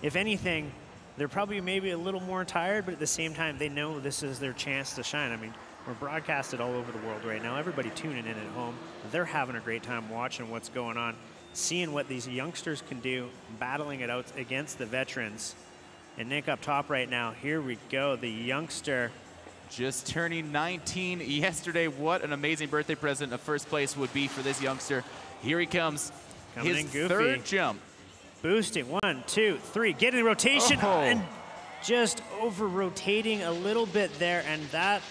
Speaker 1: if anything, they're probably maybe a little more tired, but at the same time, they know this is their chance to shine. I mean, we're broadcasted all over the world right now. Everybody tuning in at home. They're having a great time watching what's going on, seeing what these youngsters can do, battling it out against the veterans. And Nick up top right now, here we go, the youngster.
Speaker 2: Just turning 19 yesterday. What an amazing birthday present of first place would be for this youngster. Here he comes,
Speaker 1: coming
Speaker 2: his
Speaker 1: in goofy.
Speaker 2: Third jump.
Speaker 1: Boosting, 1, 2, 3, getting the rotation, and just over-rotating a little bit there, and that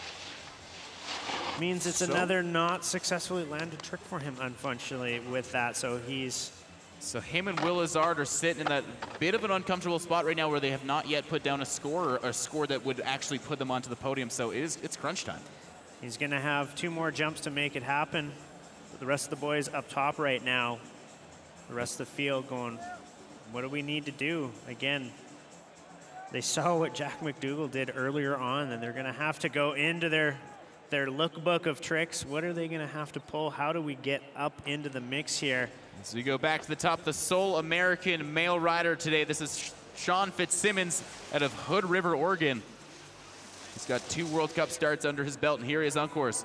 Speaker 1: means it's another not successfully landed trick for him, unfortunately, with that. So
Speaker 2: him and Will Lazard are sitting in that bit of an uncomfortable spot right now where they have not yet put down a score, or a score that would actually put them onto the podium. So it's crunch time.
Speaker 1: He's going to have 2 more jumps to make it happen. The rest of the boys up top right now, the rest of the field going, what do we need to do? Again, they saw what Jack McDougall did earlier on, and they're going to have to go into their lookbook of tricks. What are they going to have to pull? How do we get up into the mix here?
Speaker 2: So we go back to the top, the sole American male rider today. This is Sean Fitzsimmons out of Hood River, Oregon. He's got 2 World Cup starts under his belt, and here he is on course.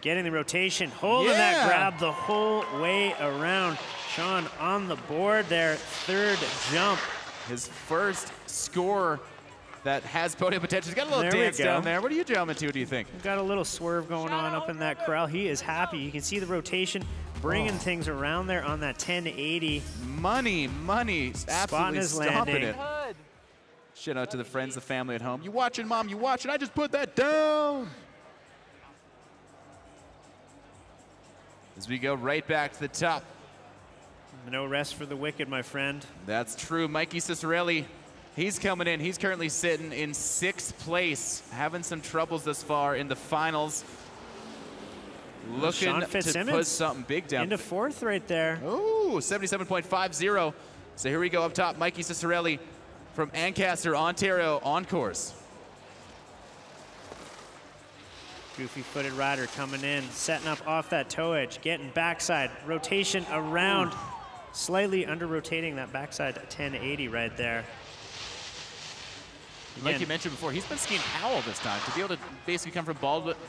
Speaker 1: Getting the rotation, holding that grab the whole way around. Sean on the board there, 3rd jump.
Speaker 2: His first score that has podium potential. He's got a little dance down there. What are you jumping to, do you think?
Speaker 1: Got a little swerve going on up in that corral. He is happy. You can see the rotation, bringing things around there on that 1080.
Speaker 2: Money, absolutely
Speaker 1: his
Speaker 2: stopping
Speaker 1: landing.
Speaker 2: it. Shout out to the friends, the family at home. You watching, Mom? You watching? I just put that down. as we go right back to the top.
Speaker 1: No rest for the wicked, my friend.
Speaker 2: That's true. Mikey Cicerelli, he's coming in. He's currently sitting in 6th place, having some troubles thus far in the finals. Looking to put something big down.
Speaker 1: Into 4th right there.
Speaker 2: Ooh, 77.50. So here we go up top. Mikey Cicerelli from Ancaster, Ontario, on course.
Speaker 1: Goofy-footed rider coming in, setting up off that toe edge, getting backside, rotation around, slightly under-rotating that backside 1080 right there.
Speaker 2: Like you mentioned before, he's been skiing Halaw this time. To be able to basically come from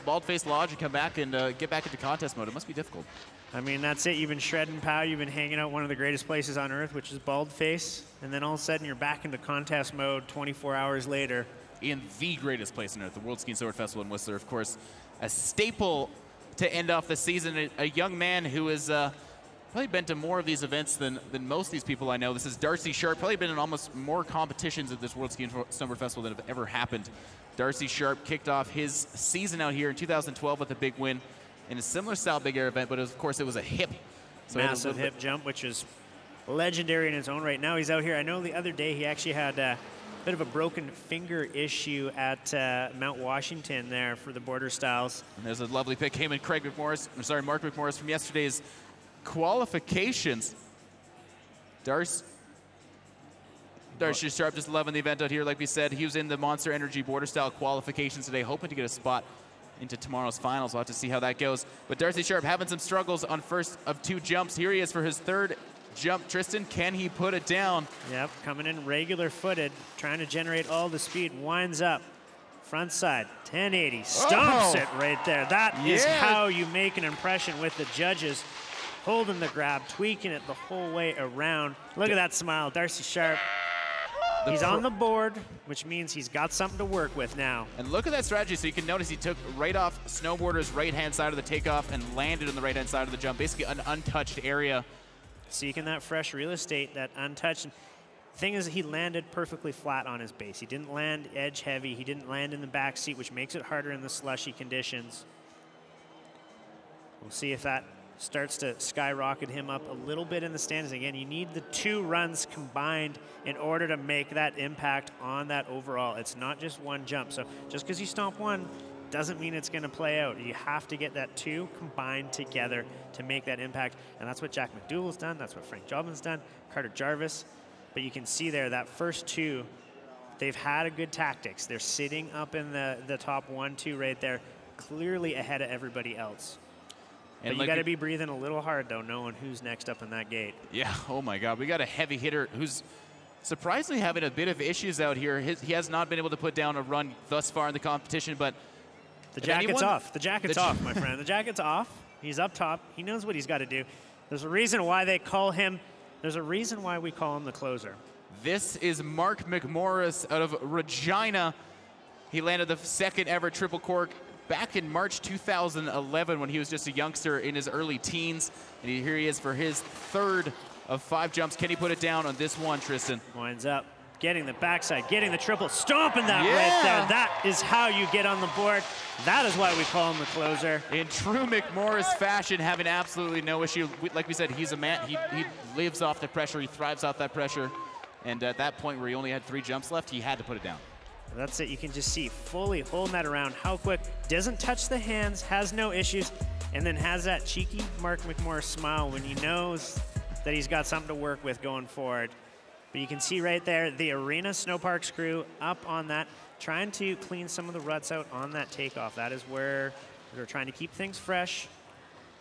Speaker 2: Bald-Faced Lodge and come back and get back into contest mode, it must be difficult.
Speaker 1: I mean, that's it. You've been shredding pow. You've been hanging out one of the greatest places on earth, which is Bald-Face. And then all of a sudden, you're back into contest mode 24 hours later.
Speaker 2: In the greatest place on earth, the World Ski and Snowboard Festival in Whistler, of course, a staple to end off the season. A young man who has probably been to more of these events than most of these people I know. This is Darcy Sharp, probably been in almost more competitions at this World Ski and Snowboard Festival than have ever happened. Darcy Sharp kicked off his season out here in 2012 with a big win in a similar style big air event, but of course it was a hip.
Speaker 1: So massive hip jump, which is legendary in its own right. Now he's out here. I know the other day he actually had a bit of a broken finger issue at Mount Washington there for the border styles.
Speaker 2: And there's a lovely pick. Came in Mark McMorris from yesterday's qualifications. Darcy Sharp just loving the event out here. Like we said, he was in the Monster Energy border style qualifications today, hoping to get a spot into tomorrow's finals. We'll have to see how that goes. But Darcy Sharp having some struggles on first of 2 jumps. Here he is for his 3rd jump. Tristan, can he put it down?
Speaker 1: Yep, coming in regular footed, trying to generate all the speed. Winds up, front side, 1080, stomps it right there. That is how you make an impression with the judges. Holding the grab, tweaking it the whole way around. Look at that smile, Darcy Sharp. He's on the board, which means he's got something to work with now.
Speaker 2: And look at that strategy. So you can notice he took right off snowboarder's right-hand side of the takeoff and landed on the right-hand side of the jump, basically an untouched area.
Speaker 1: Seeking that fresh real estate, that untouched. Thing is, he landed perfectly flat on his base. He didn't land edge heavy. He didn't land in the back seat, which makes it harder in the slushy conditions. We'll see if that starts to skyrocket him up a little bit in the standings. Again, you need the 2 runs combined in order to make that impact on that overall. It's not just 1 jump. So just because you stomp 1 doesn't mean it's going to play out. You have to get that 2 combined together to make that impact. And that's what Jack McDougall's done. That's what Frank Joblin's done. Carter Jarvis. But you can see there, that first 2, they've had a good tactics. They're sitting up in the top 1, 2 right there, clearly ahead of everybody else. But you got to be breathing a little hard, though, knowing who's next up in that gate.
Speaker 2: Yeah, oh my God. We got a heavy hitter who's surprisingly having a bit of issues out here. He has not been able to put down a run thus far in the competition, but
Speaker 1: the jacket's off. The jacket's off, my friend. The jacket's off. He's up top. He knows what he's got to do. There's a reason why they call him, there's a reason why we call him the closer.
Speaker 2: This is Mark McMorris out of Regina. He landed the 2nd ever triple cork back in March 2011 when he was just a youngster in his early teens. And here he is for his 3rd of 5 jumps. Can he put it down on this one, Tristan?
Speaker 1: Winds up, getting the backside, getting the triple, stomping that right there. That is how you get on the board. That is why we call him the closer.
Speaker 2: In true McMorris fashion, having absolutely no issue. Like we said, he's a man, he lives off the pressure, he thrives off that pressure. And at that point where he only had 3 jumps left, he had to put it down.
Speaker 1: That's it. You can just see fully holding that around. How quick. Doesn't touch the hands. Has no issues. And then has that cheeky Mark McMorris smile when he knows that he's got something to work with going forward. But you can see right there the Arena Snowparks crew up on that, trying to clean some of the ruts out on that takeoff. That is where they're trying to keep things fresh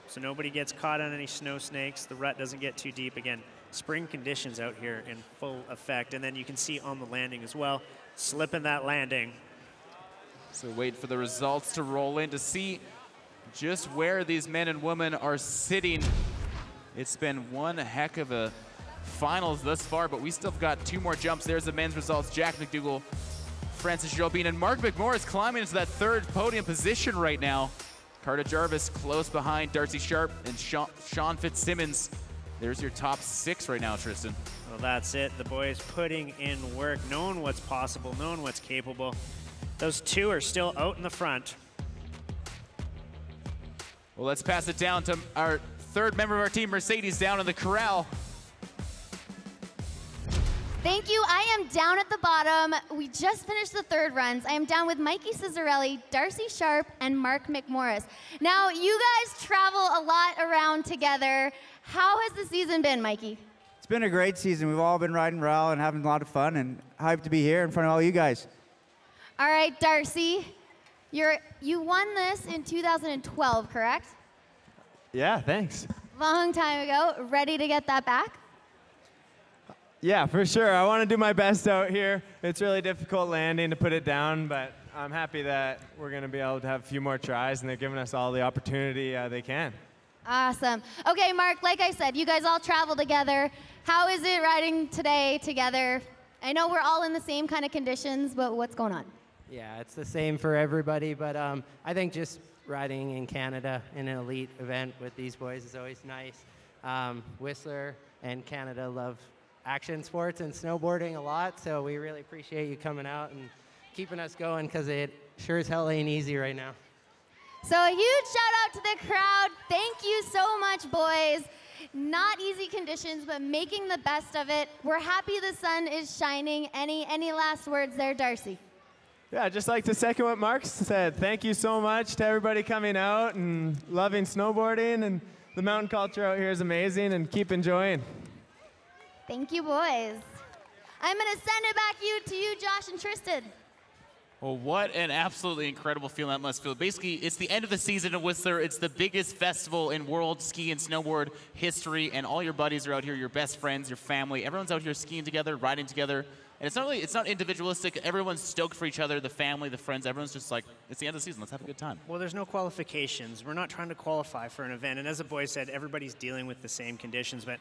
Speaker 1: so nobody gets caught on any snow snakes. The rut doesn't get too deep. Again, spring conditions out here in full effect. And then you can see on the landing as well, slipping that landing.
Speaker 2: So wait for the results to roll in to see just where these men and women are sitting. It's been one heck of a finals thus far, but we still got 2 more jumps. There's the men's results. Jack McDougall, Francis Jobin, and Mark McMorris climbing into that 3rd podium position right now. Carter Jarvis close behind Darcy Sharp and Sean Fitzsimmons. There's your top 6 right now, Tristan.
Speaker 1: Well, that's it. The boys putting in work, knowing what's possible, knowing what's capable. Those 2 are still out in the front.
Speaker 2: Well, let's pass it down to our third member of our team, Mercedes, down in the corral.
Speaker 3: Thank you. I am down at the bottom. We just finished the third runs. I am down with Mikey Cizzarelli, Darcy Sharp, and Mark McMorris. Now, you guys travel a lot around together. How has the season been, Mikey?
Speaker 6: It's been a great season. We've all been riding well and having a lot of fun, and hyped to be here in front of all you guys.
Speaker 3: All right, Darcy, you won this in 2012, correct?
Speaker 7: Yeah, thanks.
Speaker 3: Long time ago. Ready to get that back?
Speaker 7: Yeah, for sure. I want to do my best out here. It's really difficult landing to put it down, but I'm happy that we're going to be able to have a few more tries, and they're giving us all the opportunity they can.
Speaker 3: Awesome. Okay, Mark, like I said, you guys all travel together. How is it riding today together? I know we're all in the same kind of conditions, but what's going on?
Speaker 8: Yeah, it's the same for everybody, but I think just riding in Canada in an elite event with these boys is always nice. Whistler and Canada love action sports and snowboarding a lot, so we really appreciate you coming out and keeping us going, because it sure as hell ain't easy right now.
Speaker 3: So a huge shout out to the crowd. Thank you so much, boys. Not easy conditions, but making the best of it. We're happy the sun is shining. Any last words there, Darcy?
Speaker 7: Yeah, I'd just like to second what Mark said. Thank you so much to everybody coming out and loving snowboarding, and the mountain culture out here is amazing, and keep enjoying.
Speaker 3: Thank you, boys. I'm going to send it back to you, Josh and Tristan.
Speaker 2: Well, what an absolutely incredible feeling that must feel. Basically, it's the end of the season in Whistler. It's the biggest festival in world ski and snowboard history, and all your buddies are out here, your best friends, your family. Everyone's out here skiing together, riding together. And it's not individualistic. Everyone's stoked for each other, the family, the friends. Everyone's just like, it's the end of the season. Let's have a good time.
Speaker 1: Well, there's no qualifications. We're not trying to qualify for an event. And as the boys said, everybody's dealing with the same conditions, but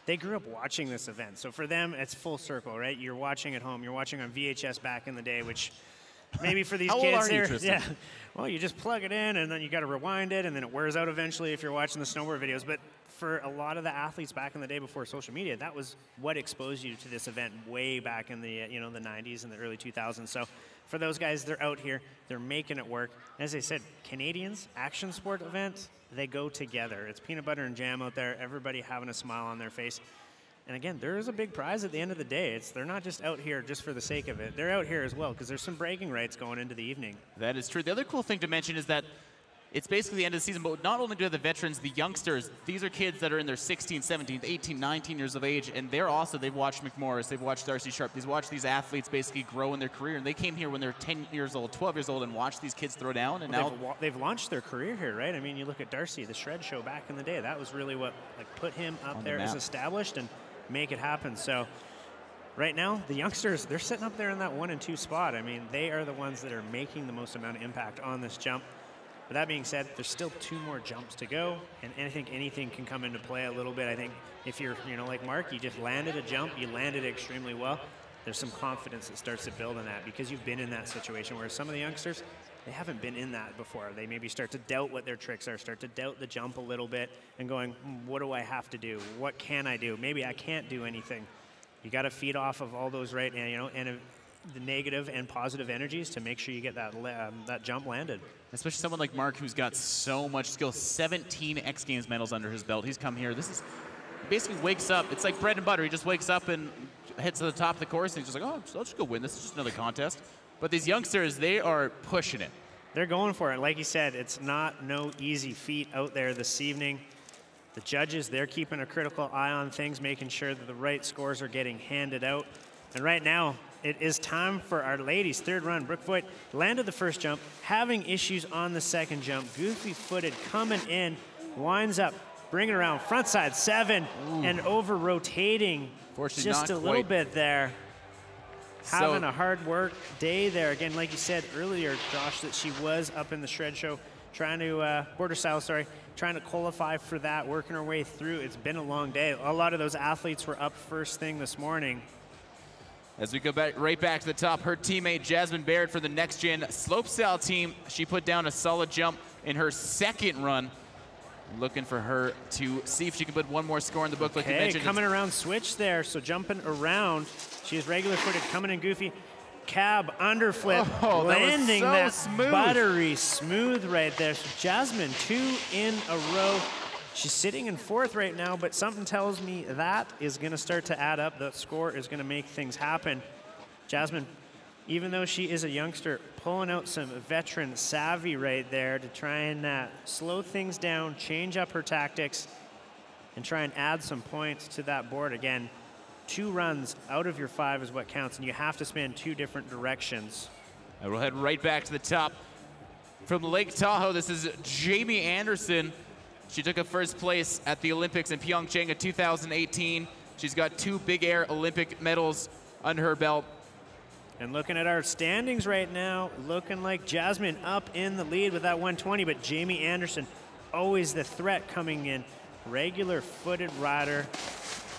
Speaker 1: they grew up watching this event. So for them, it's full circle, right? You're watching at home. You're watching on VHS back in the day, which maybe for these
Speaker 2: How
Speaker 1: kids,
Speaker 2: old are you, Tristan?
Speaker 1: yeah. Well, you just plug it in, and then you got to rewind it, and then it wears out eventually if you're watching the snowboard videos. But for a lot of the athletes back in the day before social media, that was what exposed you to this event way back in the the 90s and the early 2000s. So for those guys, they're out here, they're making it work. As I said, Canadians, action sport events, they go together. It's peanut butter and jam out there, everybody having a smile on their face. And again, there is a big prize at the end of the day. They're not just out here just for the sake of it. They're out here as well because there's some bragging rights going into the evening.
Speaker 2: That is true. The other cool thing to mention is that it's basically the end of the season, but not only do the veterans, the youngsters, these are kids that are in their 16, 17, 18, 19 years of age, and they've watched McMorris, they've watched Darcy Sharp, they've watched these athletes basically grow in their career, and they came here when they're 10 years old, 12 years old, and watched these kids throw down, and now
Speaker 1: they've launched their career here, right? I mean, you look at Darcy, the shred show back in the day, that was really what put him up there as established and make it happen. So right now, the youngsters, they're sitting up there in that 1 and 2 spot. I mean, they are the ones that are making the most amount of impact on this jump. But that being said, there's still 2 more jumps to go, and I think anything can come into play a little bit. I think if you're, like Mark, you just landed a jump, you landed it extremely well, there's some confidence that starts to build in that because you've been in that situation, whereas some of the youngsters, they haven't been in that before. They maybe start to doubt what their tricks are, start to doubt the jump a little bit and going, what do I have to do? What can I do? Maybe I can't do anything. You got to feed off of all those right, and the negative and positive energies to make sure you get that jump landed.
Speaker 2: especially someone like Mark who's got so much skill, 17 X Games medals under his belt. He's come here. He basically wakes up. It's like bread and butter. He just wakes up and heads to the top of the course, and he's just like, oh, I'll just go win this. It's just another contest. But these youngsters, they are pushing it.
Speaker 1: They're going for it. Like you said, it's no easy feat out there this evening. The judges, they're keeping a critical eye on things, making sure that the right scores are getting handed out. And right now, it is time for our ladies' third run. Brooke Voigt landed the first jump, having issues on the second jump. Goofy-footed coming in, winds up, bringing around frontside 7, and over-rotating just a little bit there. Having a hard work day there. Again, like you said earlier, Josh, that she was up in the shred show trying to, border style, trying to qualify for that, working her way through. It's been a long day. A lot of those athletes were up first thing this morning.
Speaker 2: As we go right back to the top, her teammate Jasmine Baird for the Next Gen slopestyle team. She put down a solid jump in her second run. Looking for her to see if she can put one more score in the book, like you mentioned.
Speaker 1: Coming around switch there, so jumping around. She is regular footed, coming in goofy. Cab underflip, landing that,
Speaker 2: smooth.
Speaker 1: Buttery smooth right there. So Jasmine, 2 in a row. She's sitting in 4th right now, but something tells me that is going to start to add up. The score is going to make things happen. Jasmine, even though she is a youngster, pulling out some veteran savvy right there to try and slow things down, change up her tactics, and try and add some points to that board. Again, 2 runs out of your 5 is what counts, and you have to span 2 different directions.
Speaker 2: And we'll head right back to the top. From Lake Tahoe, this is Jamie Anderson. She took a 1st place at the Olympics in Pyeongchang in 2018. She's got 2 big air Olympic medals under her belt.
Speaker 1: And looking at our standings right now, looking like Jasmine up in the lead with that 120, but Jamie Anderson, always the threat coming in. Regular footed rider,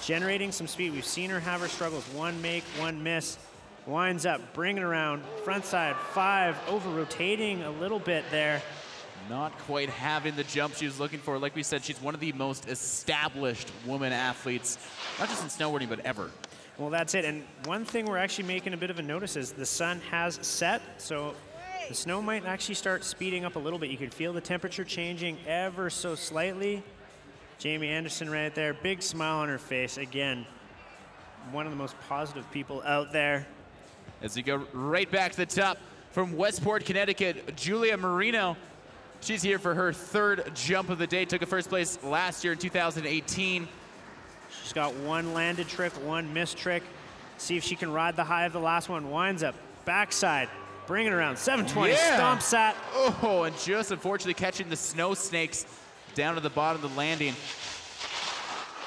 Speaker 1: generating some speed. We've seen her have her struggles. 1 make, 1 miss. Winds up, bringing around, front side 5, over-rotating a little bit there.
Speaker 2: Not quite having the jump she was looking for. Like we said, she's one of the most established women athletes, not just in snowboarding, but ever.
Speaker 1: Well, that's it. And one thing we're actually making a bit of a notice is the sun has set, so the snow might actually start speeding up a little bit. You can feel the temperature changing ever so slightly. Jamie Anderson right there, big smile on her face. Again, one of the most positive people out there.
Speaker 2: As we go right back to the top, from Westport, Connecticut, Julia Marino. She's here for her 3rd jump of the day. Took a 1st place last year in 2018.
Speaker 1: She's got 1 landed trick, 1 missed trick. See if she can ride the high of the last one. Winds up, backside, bringing around 720, stomps that.
Speaker 2: Oh, and just unfortunately catching the snow snakes down to the bottom of the landing.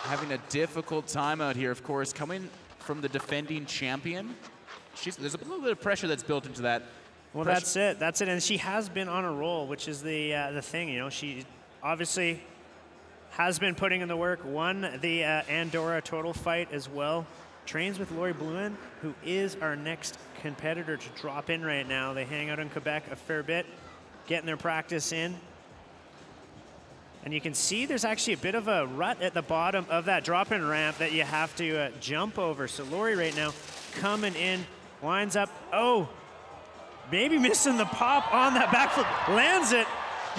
Speaker 2: Having a difficult time out here, of course, coming from the defending champion. There's a little bit of pressure that's built into that.
Speaker 1: Well, that's it. That's it. And she has been on a roll, which is the thing. You know, she obviously has been putting in the work. Won the Andorra Total Fight as well. Trains with Lori Bluen, who is our next competitor to drop in right now. They hang out in Quebec a fair bit, getting their practice in. And you can see there's actually a bit of a rut at the bottom of that drop-in ramp that you have to jump over. So Lori right now coming in, winds up. Oh, maybe missing the pop on that backflip. Lands it.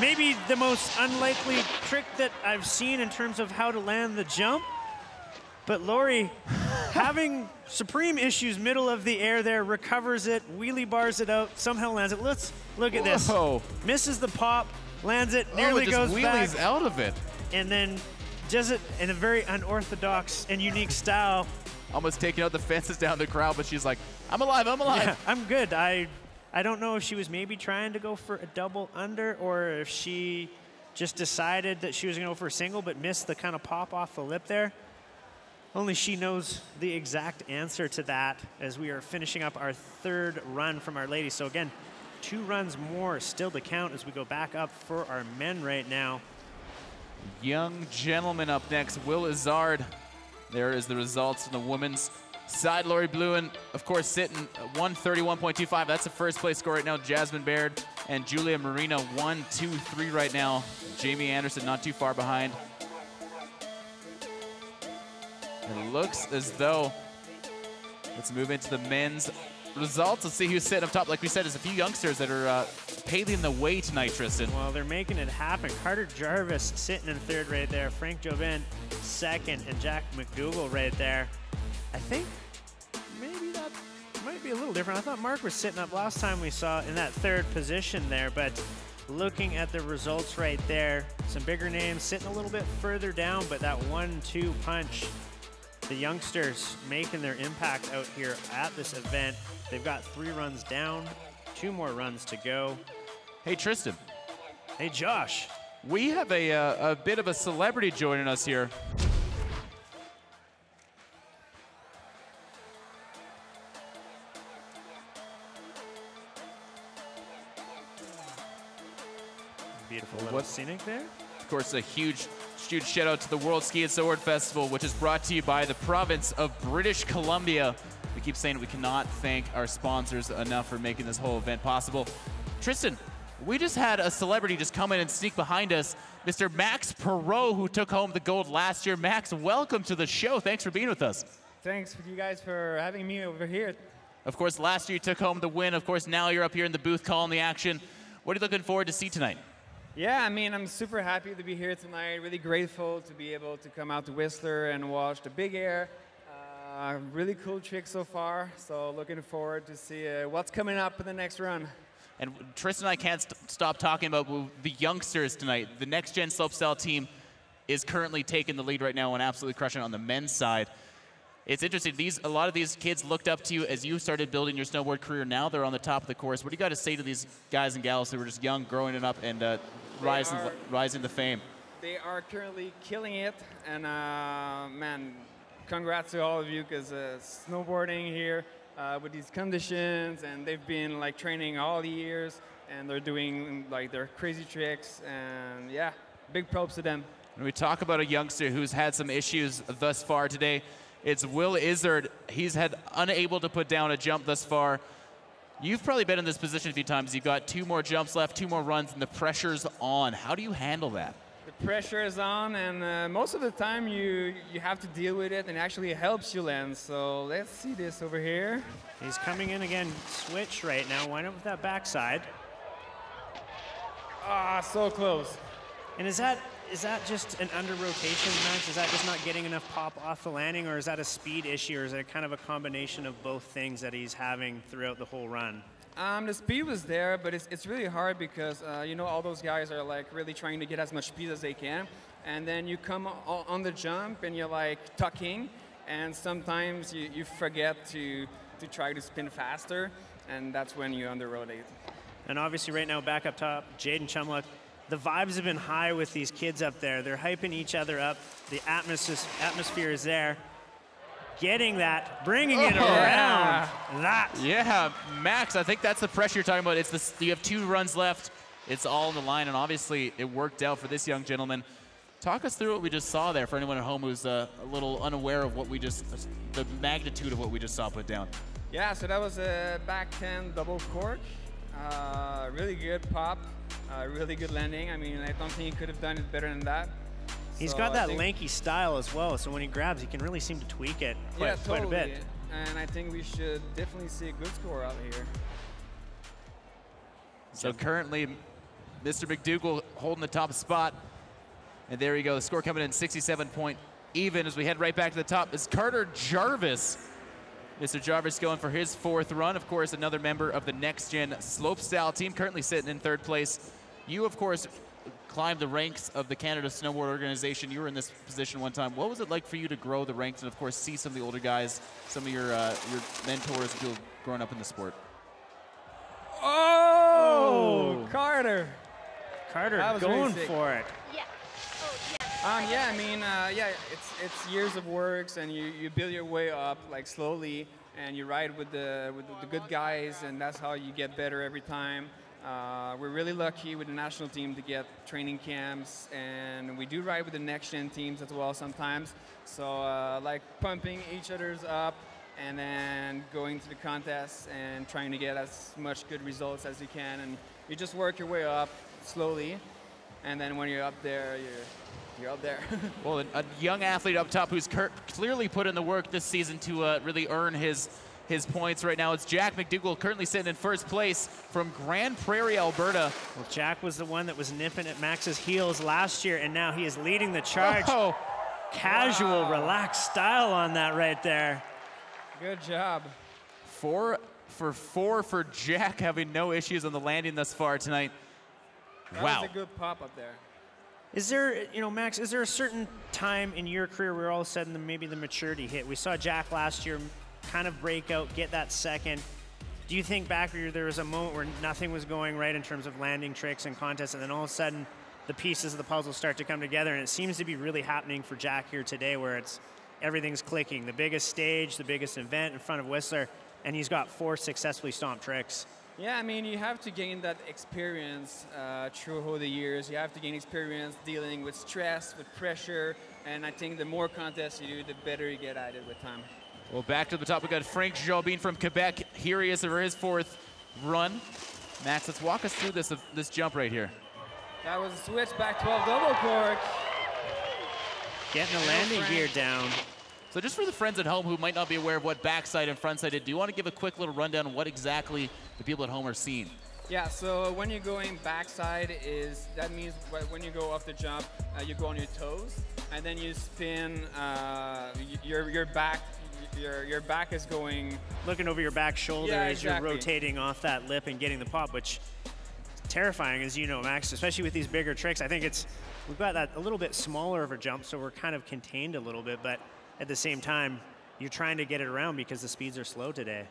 Speaker 1: Maybe the most unlikely trick that I've seen in terms of how to land the jump. But Lori, having supreme issues middle of the air there, recovers it, wheelie bars it out, somehow lands it. Let's look at this. Misses the pop, lands it, nearly goes back.
Speaker 2: Wheelies out of it.
Speaker 1: And then does it in a very unorthodox and unique style.
Speaker 2: Almost taking out the fences down the crowd, but she's like, I'm alive, I'm alive.
Speaker 1: Yeah, I'm good. I don't know if she was maybe trying to go for a double under or if she just decided that she was going to go for a single but missed the kind of pop off the lip there. Only she knows the exact answer to that as we are finishing up our 3rd run from our ladies. So again, 2 runs more still to count as we go back up for our men right now.
Speaker 2: Young gentleman up next, Will Izzard. There is the results from the women's side. Lori Bluen, of course, sitting at 131.25. That's the 1st place score right now. Jasmine Baird and Julia Marino, 1, 2, 3 right now. Jamie Anderson not too far behind. It looks as though, let's move into the men's results. Let's see who's sitting up top. Like we said, there's a few youngsters that are paving the way tonight, Tristan.
Speaker 1: Well, they're making it happen. Carter Jarvis sitting in 3rd right there. Frank Jobin 2nd, and Jack McDougall right there. I think maybe that might be a little different. I thought Mark was sitting up last time we saw in that 3rd position there, but looking at the results right there, some bigger names sitting a little bit further down, but that 1-2 punch, the youngsters making their impact out here at this event. They've got 3 runs down, 2 more runs to go.
Speaker 2: Hey, Tristan.
Speaker 1: Hey, Josh.
Speaker 2: We have a bit of a celebrity joining us here.
Speaker 1: Beautiful little scenic there.
Speaker 2: Of course, a huge shout out to the World Ski and Snowboard Festival, which is brought to you by the province of British Columbia. We keep saying we cannot thank our sponsors enough for making this whole event possible. Tristan, we just had a celebrity just come in and sneak behind us, Mr. Max Perot, who took home the gold last year. Max, welcome to the show. Thanks for being with us.
Speaker 9: Thanks you guys for having me over here.
Speaker 2: Of course, last year you took home the win. Of course, now you're up here in the booth calling the action. What are you looking forward to see tonight?
Speaker 9: Yeah, I mean, I'm super happy to be here tonight. Really grateful to be able to come out to Whistler and watch the big air. Really cool trick so far. So looking forward to see what's coming up in the next run.
Speaker 2: And Tristan and I can't stop talking about the youngsters tonight. The next gen slopestyle team is currently taking the lead right now and absolutely crushing it on the men's side. It's interesting, a lot of these kids looked up to you as you started building your snowboard career. Now they're on the top of the course. What do you got to say to these guys and gals who were just young, growing it up, and rising to fame?
Speaker 9: They are currently killing it, and man, congrats to all of you, because snowboarding here with these conditions, and they've been like training all the years, and they're doing like their crazy tricks, and yeah, big props to them.
Speaker 2: When we talk about a youngster who's had some issues thus far today, it's Will Izzard. He's had unable to put down a jump thus far. You've probably been in this position a few times. You've got 2 more jumps left, 2 more runs, and the pressure's on. How do you handle that?
Speaker 9: The pressure is on, and most of the time you have to deal with it, and actually it helps you land. So let's see this over here.
Speaker 1: He's coming in again, switch right now. Why not with that backside?
Speaker 9: Ah, so close.
Speaker 1: And is that just an under rotation, Max? Is that just not getting enough pop off the landing, or is that a speed issue, or is it kind of a combination of both things that he's having throughout the whole run?
Speaker 9: The speed was there, but it's really hard because you know, all those guys are like really trying to get as much speed as they can, and then you come on the jump and you're like tucking, and sometimes you forget to try to spin faster, and that's when you under rotate.
Speaker 1: And obviously right now back up top, Jaden Chumluck. The vibes have been high with these kids up there. They're hyping each other up. The atmosphere is there. Getting that, bringing it around.
Speaker 2: Yeah, Max, I think that's the pressure you're talking about. It's this, you have 2 runs left. It's all on the line, and obviously it worked out for this young gentleman. Talk us through what we just saw there for anyone at home who's a little unaware of what the magnitude of what we just saw put down.
Speaker 9: Yeah, so that was a back 10 double cork. Really good pop. Really good landing. I mean, I don't think he could have done it better than that.
Speaker 1: He's got that lanky style as well, so when he grabs, he can really seem to tweak it quite a bit.
Speaker 9: And I think we should definitely see a good score out here.
Speaker 2: So currently, Mr. McDougall holding the top spot. And there you go, the score coming in 67 point even as we head right back to the top is Carter Jarvis. Mr. Jarvis going for his 4th run. Of course, another member of the Next Gen Slopestyle team, currently sitting in 3rd place. You, of course, climbed the ranks of the Canada Snowboard Organization. You were in this position one time. What was it like for you to grow the ranks and, of course, see some of the older guys, some of your mentors who have grown up in the sport?
Speaker 9: Oh, Carter.
Speaker 1: Carter going for it.
Speaker 3: Yeah.
Speaker 9: Yeah, I mean, yeah, it's years of works, and you build your way up like slowly, and you ride with the good guys, and that's how you get better every time. We're really lucky with the national team to get training camps, and we do ride with the next gen teams as well sometimes. So like pumping each other's up, and then going to the contests and trying to get as much good results as you can, and you just work your way up slowly, and then when you're up there, you're up there.
Speaker 2: Well, a young athlete up top who's clearly put in the work this season to really earn his points right now. It's Jack McDougall, currently sitting in 1st place from Grand Prairie, Alberta.
Speaker 1: Well, Jack was the one that was nipping at Max's heels last year, and now he is leading the charge.
Speaker 2: Oh.
Speaker 1: Casual, relaxed style on that right there.
Speaker 9: Good job.
Speaker 2: 4 for 4 for Jack, having no issues on the landing thus far tonight.
Speaker 9: That
Speaker 2: Wow.
Speaker 9: was a good pop up there.
Speaker 1: Is there, Max, is there a certain time in your career where all of a sudden maybe the maturity hit? We saw Jack last year kind of break out, get that second. Do you think back where there was a moment where nothing was going right in terms of landing tricks and contests, and then all of a sudden the pieces of the puzzle start to come together, and it seems to be really happening for Jack here today, where everything's clicking. The biggest stage, the biggest event in front of Whistler, and he's got 4 successfully stomped tricks.
Speaker 9: Yeah, I mean, you have to gain that experience through all the years. You have to gain experience dealing with stress, with pressure, and I think the more contests you do, the better you get at it with time.
Speaker 2: Well, back to the top, we got Frank Jobin from Quebec. Here he is for his 4th run. Max, let's walk us through this jump right here.
Speaker 9: That was a switch back 12 double cork.
Speaker 1: Getting the landing gear down.
Speaker 2: So just for the friends at home who might not be aware of what backside and frontside did, do you want to give a quick little rundown on what exactly the people at home are seeing?
Speaker 9: Yeah, so when you're going backside that means when you go off the jump, you go on your toes, and then you spin your back. Your back is going...
Speaker 1: Looking over your back shoulder as you're rotating off that lip and getting the pop, which is terrifying, as you know, Max, especially with these bigger tricks. I think we've got that a little bit smaller of a jump, so we're kind of contained a little bit, but at the same time, you're trying to get it around because the speeds are slow today.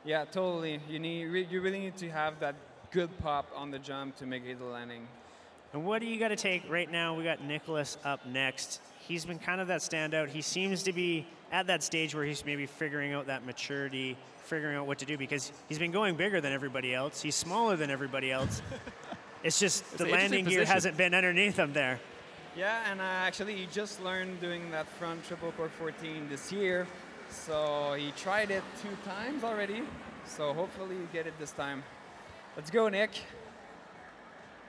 Speaker 9: Yeah, totally. You really need to have that good pop on the jump to make it the landing.
Speaker 1: And what do you got to take right now? We got Nicholas up next. He's been kind of that standout. He seems to be at that stage where he's maybe figuring out that maturity, figuring out what to do, because he's been going bigger than everybody else. He's smaller than everybody else. It's just the landing gear hasn't been underneath him there.
Speaker 9: Yeah, and actually he just learned doing that front triple cork 14 this year. So he tried it 2 times already. So hopefully you get it this time. Let's go, Nick.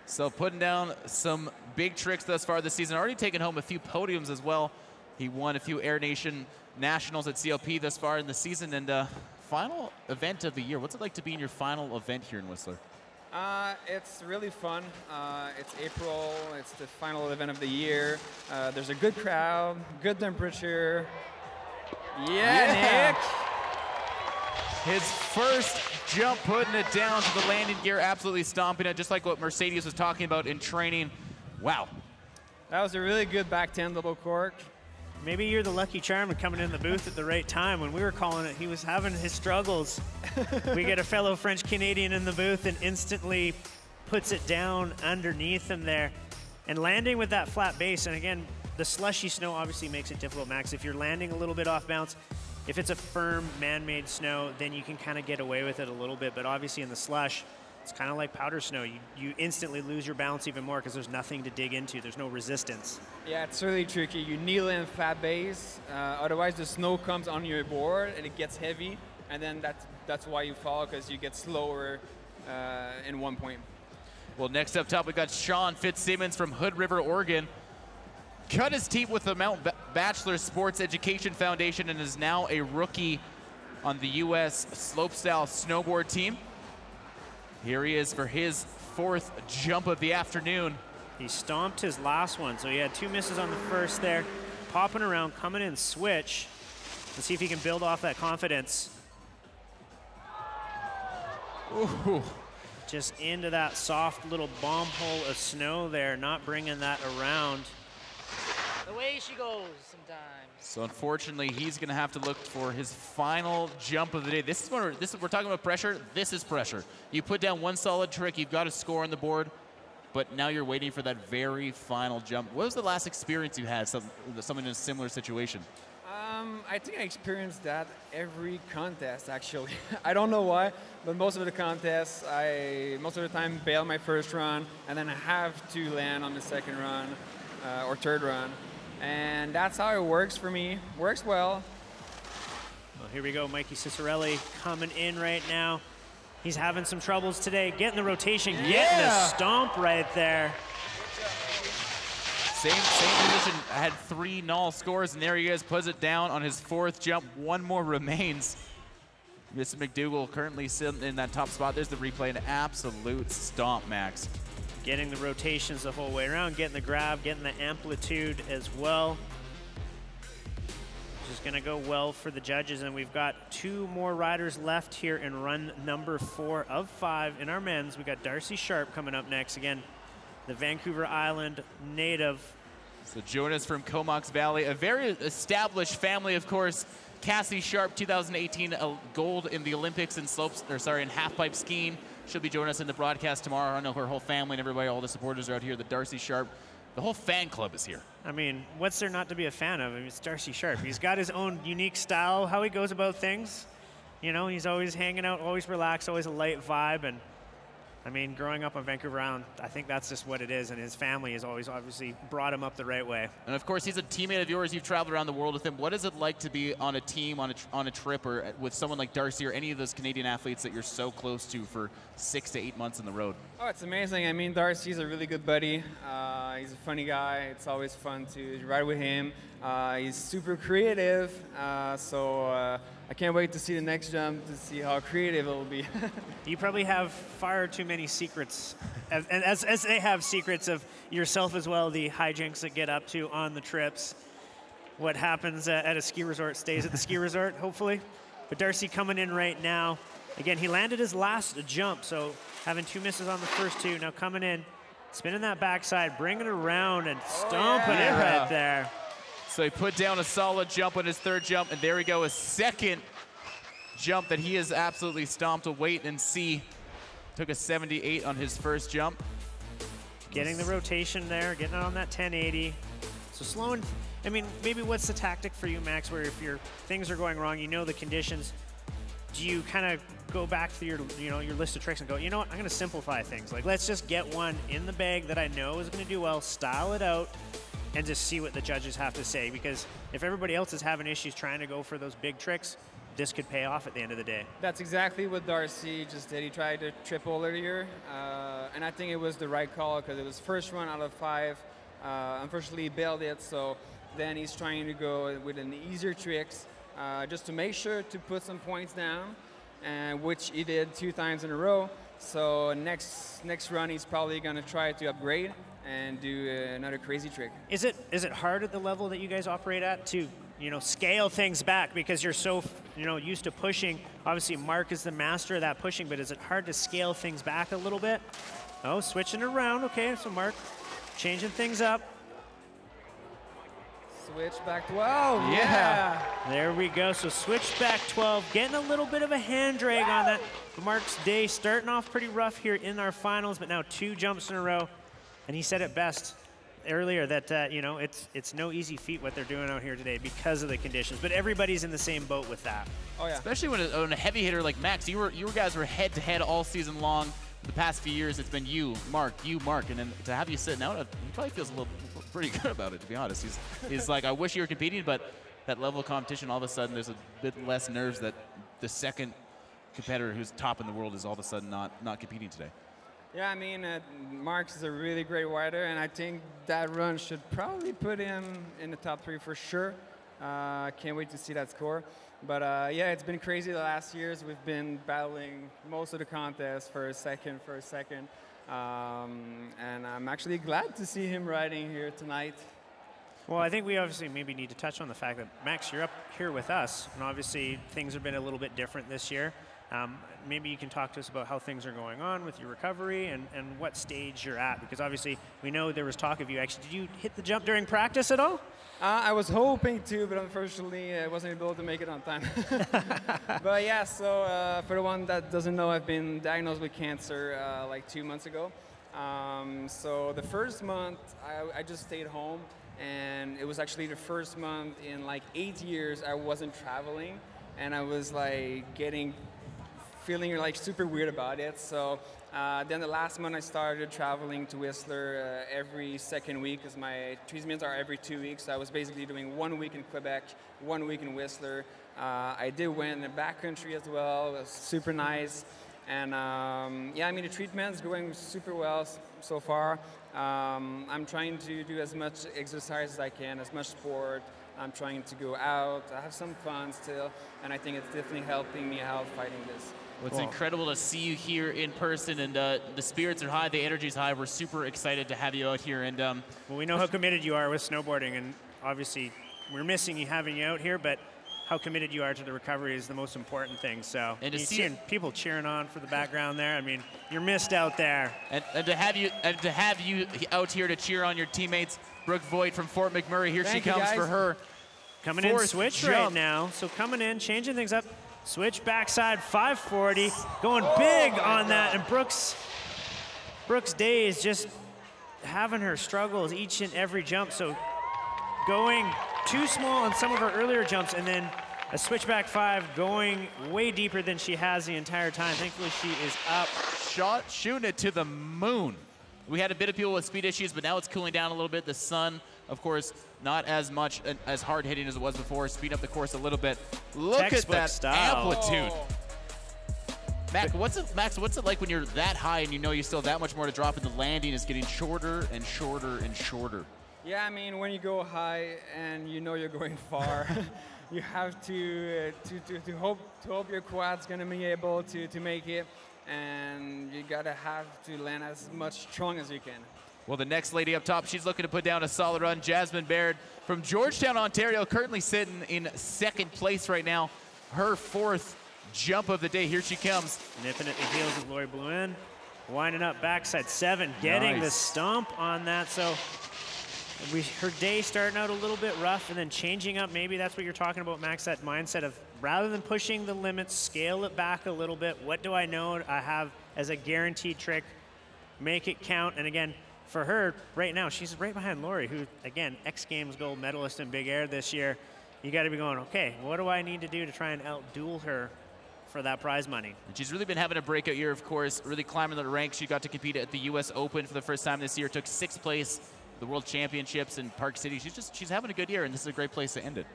Speaker 2: So putting down some big tricks thus far this season. Already taken home a few podiums as well. He won a few Air Nation Nationals at CLP thus far in the season. And final event of the year. What's it like to be in your final event here in Whistler?
Speaker 9: It's really fun. It's April. It's the final event of the year. There's a good crowd, good temperature. Yeah, Nick.
Speaker 2: His first jump, putting it down to the landing gear, absolutely stomping it, just like what Mercedes was talking about in training. Wow.
Speaker 9: That was a really good back 10 double cork.
Speaker 1: Maybe you're the lucky charm and coming in the booth at the right time. When we were calling it, he was having his struggles. We get a fellow French-Canadian in the booth and instantly puts it down underneath him there. And landing with that flat base, and again, the slushy snow obviously makes it difficult, Max. If you're landing a little bit off bounce, if it's a firm man-made snow, then you can kind of get away with it a little bit. But obviously in the slush, it's kind of like powder snow. You instantly lose your balance even more because there's nothing to dig into. There's no resistance.
Speaker 9: Yeah, it's really tricky. You kneel in flat base. Otherwise, the snow comes on your board and it gets heavy. And then that's why you fall, because you get slower in one point.
Speaker 2: Well, next up top, we got Sean Fitzsimmons from Hood River, Oregon. Cut his teeth with the Mount Bachelor Sports Education Foundation and is now a rookie on the U.S. slopestyle snowboard team. Here he is for his 4th jump of the afternoon.
Speaker 1: He stomped his last one, so he had 2 misses on the first there. Popping around, coming in switch. Let's see if he can build off that confidence.
Speaker 2: Ooh.
Speaker 1: Just into that soft little bomb hole of snow there, not bringing that around.
Speaker 10: The way she goes sometimes.
Speaker 2: So unfortunately, he's going to have to look for his final jump of the day. This is when we're talking about pressure. This is pressure. You put down one solid trick, you've got a score on the board, but now you're waiting for that very final jump. What was the last experience you had, someone in a similar situation?
Speaker 9: I think I experienced that every contest, actually. I don't know why, but most of the contests, most of the time bail my first run, and then I have to land on the second run or third run. And that's how it works for me. Works well.
Speaker 1: Well, here we go. Mikey Cicerelli coming in right now. He's having some troubles today. Getting the rotation, getting the stomp right there.
Speaker 2: Same position. I had 3 null scores, and there he is. Puts it down on his 4th jump. 1 more remains. Mr. McDougall currently sitting in that top spot. There's the replay. An absolute stomp, Max.
Speaker 1: Getting the rotations the whole way around, getting the grab, getting the amplitude as well. Which is going to go well for the judges. And we've got 2 more riders left here in run number 4 of 5 in our men's. We got Darcy Sharp coming up next. Again, the Vancouver Island native.
Speaker 2: So join us from Comox Valley, a very established family, of course. Cassie Sharp, 2018 gold in the Olympics in in half-pipe skiing. She'll be joining us in the broadcast tomorrow. I know her whole family and everybody, all the supporters are out here. The Darcy Sharp, the whole fan club is here.
Speaker 1: I mean, what's there not to be a fan of? I mean, it's Darcy Sharp. He's got his own unique style, how he goes about things. You know, he's always hanging out, always relaxed, always a light vibe. And I mean, growing up on Vancouver Island, I think that's just what it is, and his family has always obviously brought him up the right way.
Speaker 2: And of course, he's a teammate of yours. You've traveled around the world with him. What is it like to be on a team, on a trip, or with someone like Darcy or any of those Canadian athletes that you're so close to for 6 to 8 months on the road?
Speaker 9: Oh, it's amazing. I mean, Darcy's a really good buddy. He's a funny guy. It's always fun to ride with him. He's super creative, so I can't wait to see the next jump to see how creative it will be.
Speaker 1: You probably have far too many secrets, as they have secrets of yourself as well, the hijinks that get up to on the trips. What happens at a ski resort stays at the ski resort, hopefully. But Darcy coming in right now. Again, he landed his last jump, so having 2 misses on the first 2. Now coming in, spinning that backside, bringing it around and stomping it right there.
Speaker 2: So he put down a solid jump on his 3rd jump, and there we go, his 2nd jump that he has absolutely stomped. We'll wait and see. Took a 78 on his 1st jump.
Speaker 1: Getting the rotation there, getting it on that 1080. So slowing, I mean, maybe what's the tactic for you, Max, where if your things are going wrong, you know the conditions, do you kind of go back to your, your list of tricks and go, you know what, I'm going to simplify things. Like, let's just get one in the bag that I know is going to do well, style it out, and just see what the judges have to say. Because if everybody else is having issues trying to go for those big tricks, this could pay off at the end of the day.
Speaker 9: That's exactly what Darcy just did. He tried to triple earlier, and I think it was the right call because it was first run out of 5. Unfortunately, he bailed it, so then he's trying to go with an easier tricks just to make sure to put some points down, and which he did 2 times in a row. So next run, he's probably going to try to upgrade and do another crazy trick.
Speaker 1: Is it hard at the level that you guys operate at to scale things back because you're so used to pushing? Obviously, Mark is the master of that pushing, but is it hard to scale things back a little bit? Oh, switching around. Okay, so Mark changing things up.
Speaker 9: Switch back 12. Yeah.
Speaker 1: There we go. So switch back 12, getting a little bit of a hand drag on that. Mark's day starting off pretty rough here in our finals, but now 2 jumps in a row. And he said it best earlier that it's no easy feat what they're doing out here today because of the conditions. But everybody's in the same boat with that.
Speaker 9: Oh yeah.
Speaker 2: Especially when a heavy hitter like Max, you guys were head to head all season long. The past few years, it's been you, Mark, and then to have you sitting out, he probably feels pretty good about it, to be honest. He's like, I wish you were competing, but that level of competition, all of a sudden, there's a bit less nerves that the second competitor who's top in the world is all of a sudden not competing today.
Speaker 9: Yeah, I mean, Marks is a really great rider, and I think that run should probably put him in the top 3 for sure. Can't wait to see that score. But yeah, it's been crazy the last years. We've been battling most of the contests for a second. And I'm actually glad to see him riding here tonight.
Speaker 1: Well, I think we obviously maybe need to touch on the fact that, Max, you're up here with us, and obviously things have been a little bit different this year. Maybe you can talk to us about how things are going on with your recovery and what stage you're at, because obviously we know there was talk of you. Actually, did you hit the jump during practice at all?
Speaker 9: I was hoping to, but unfortunately I wasn't able to make it on time. But yeah, so for the one that doesn't know, I've been diagnosed with cancer like 2 months ago. So the first month I just stayed home, and it was actually the first month in like 8 years I wasn't traveling, and I was like feeling like super weird about it. So then the last month I started traveling to Whistler every second week, because my treatments are every 2 weeks. So I was basically doing 1 week in Quebec, 1 week in Whistler. I did win the backcountry as well. It was super nice. And yeah, I mean, the treatment's going super well so far. I'm trying to do as much exercise as I can, as much sport. I'm trying to go out, I have some fun still, and I think it's definitely helping me out fighting this.
Speaker 2: Well, it's incredible to see you here in person, and the spirits are high, the energy's high. We're super excited to have you out here. And
Speaker 1: well, we know how committed you are with snowboarding, and obviously we're missing you having you out here, but how committed you are to the recovery is the most important thing. So,
Speaker 2: and to
Speaker 1: see people cheering on for the background there, I mean, you're missed out there.
Speaker 2: And to have you out here to cheer on your teammates, Brooke Voigt from Fort McMurray. Here she comes for her
Speaker 1: coming in switch right now. So coming in, changing things up. Switch backside 540, going big on that, and Brooke's day is just having her struggles each and every jump. So going too small on some of her earlier jumps, and then a switchback 5 going way deeper than she has the entire time. Thankfully, she is up.
Speaker 2: Shooting it to the moon. We had a bit of people with speed issues, but now it's cooling down a little bit. The sun, of course, not as much as hard hitting as it was before. Speed up the course a little bit. Look
Speaker 1: Textbook
Speaker 2: at that
Speaker 1: style.
Speaker 2: amplitude. Max, what's it like when you're that high and you know you still have that much more to drop, and the landing is getting shorter and shorter and shorter?
Speaker 9: Yeah, I mean, when you go high and you know you're going far, you have to hope your quad's gonna be able to make it, and you gotta have to land as much strong as you can.
Speaker 2: Well, the next lady up top, she's looking to put down a solid run. Jasmine Baird from Georgetown, Ontario, currently sitting in second place right now. Her 4th jump of the day. Here she comes.
Speaker 1: Nipping at the heels of Lori Bluin. Winding up backside 7, getting the stomp on that. So her day starting out a little bit rough and then changing up. Maybe that's what you're talking about, Max, that mindset of rather than pushing the limits, scale it back a little bit. What do I know I have as a guaranteed trick? Make it count. And again, for her, right now, she's right behind Lori, who, again, X Games gold medalist in Big Air this year. You got to be going, okay, what do I need to do to try and outduel her for that prize money?
Speaker 2: And she's really been having a breakout year, of course, really climbing the ranks. She got to compete at the U.S. Open for the first time this year, took 6th place at the World Championships in Park City. She's having a good year, and this is a great place to end it.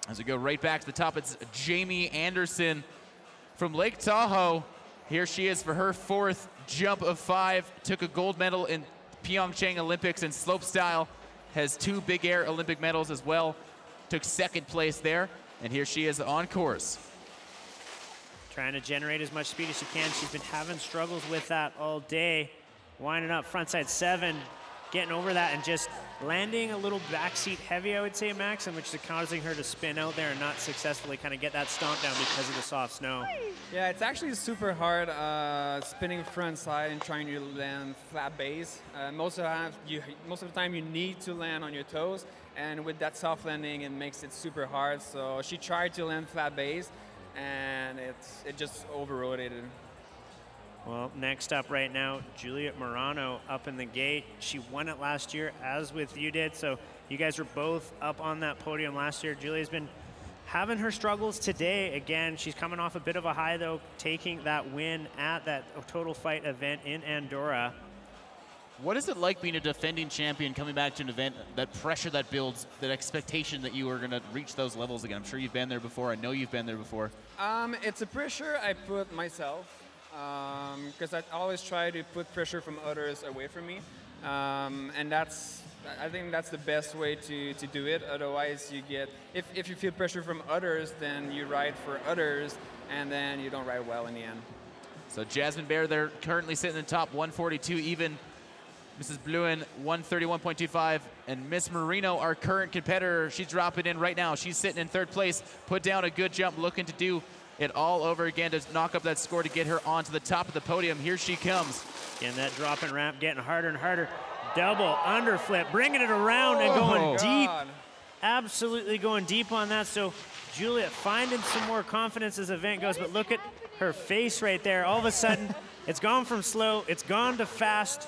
Speaker 2: As we go right back to the top, it's Jamie Anderson from Lake Tahoe. Here she is for her 4th jump of 5, took a gold medal in Pyeongchang Olympics in slopestyle, has 2 Big Air Olympic medals as well, took 2nd place there, and here she is on course.
Speaker 1: Trying to generate as much speed as she can. She's been having struggles with that all day. Winding up frontside 7, getting over that and just landing a little backseat heavy, I would say, Max, and which is causing her to spin out there and not successfully kind of get that stomp down because of the soft snow.
Speaker 9: Yeah, it's actually super hard spinning front side and trying to land flat base. Most of the time you need to land on your toes, and with that soft landing, it makes it super hard. So she tried to land flat base, and it just over-rotated.
Speaker 1: Well, next up right now, Juliet Morano up in the gate. She won it last year, as with you did. So you guys were both up on that podium last year. Julia's been having her struggles today. Again, she's coming off a bit of a high, though, taking that win at that Total Fight event in Andorra.
Speaker 2: What is it like being a defending champion, coming back to an event, that pressure that builds, that expectation that you are going to reach those levels again? I'm sure you've been there before. I know you've been there before.
Speaker 9: It's a pressure I put myself. Because I always try to put pressure from others away from me, and I think that's the best way to do it. Otherwise, you get if you feel pressure from others, then you ride for others, and then you don't ride well in the end.
Speaker 2: So Jasmine Baird, they're currently sitting in the top 142 even. Mrs. Bluin 131.25, and Miss Marino, our current competitor, she's dropping in right now. She's sitting in 3rd place, put down a good jump, looking to do it all over again to knock up that score to get her onto the top of the podium. Here she comes.
Speaker 1: Again, that drop and ramp getting harder and harder. Double underflip, bringing it around and going deep. Absolutely going deep on that. So Juliet finding some more confidence as the event goes, but look at her face right there. All of a sudden, it's gone from slow, it's gone to fast.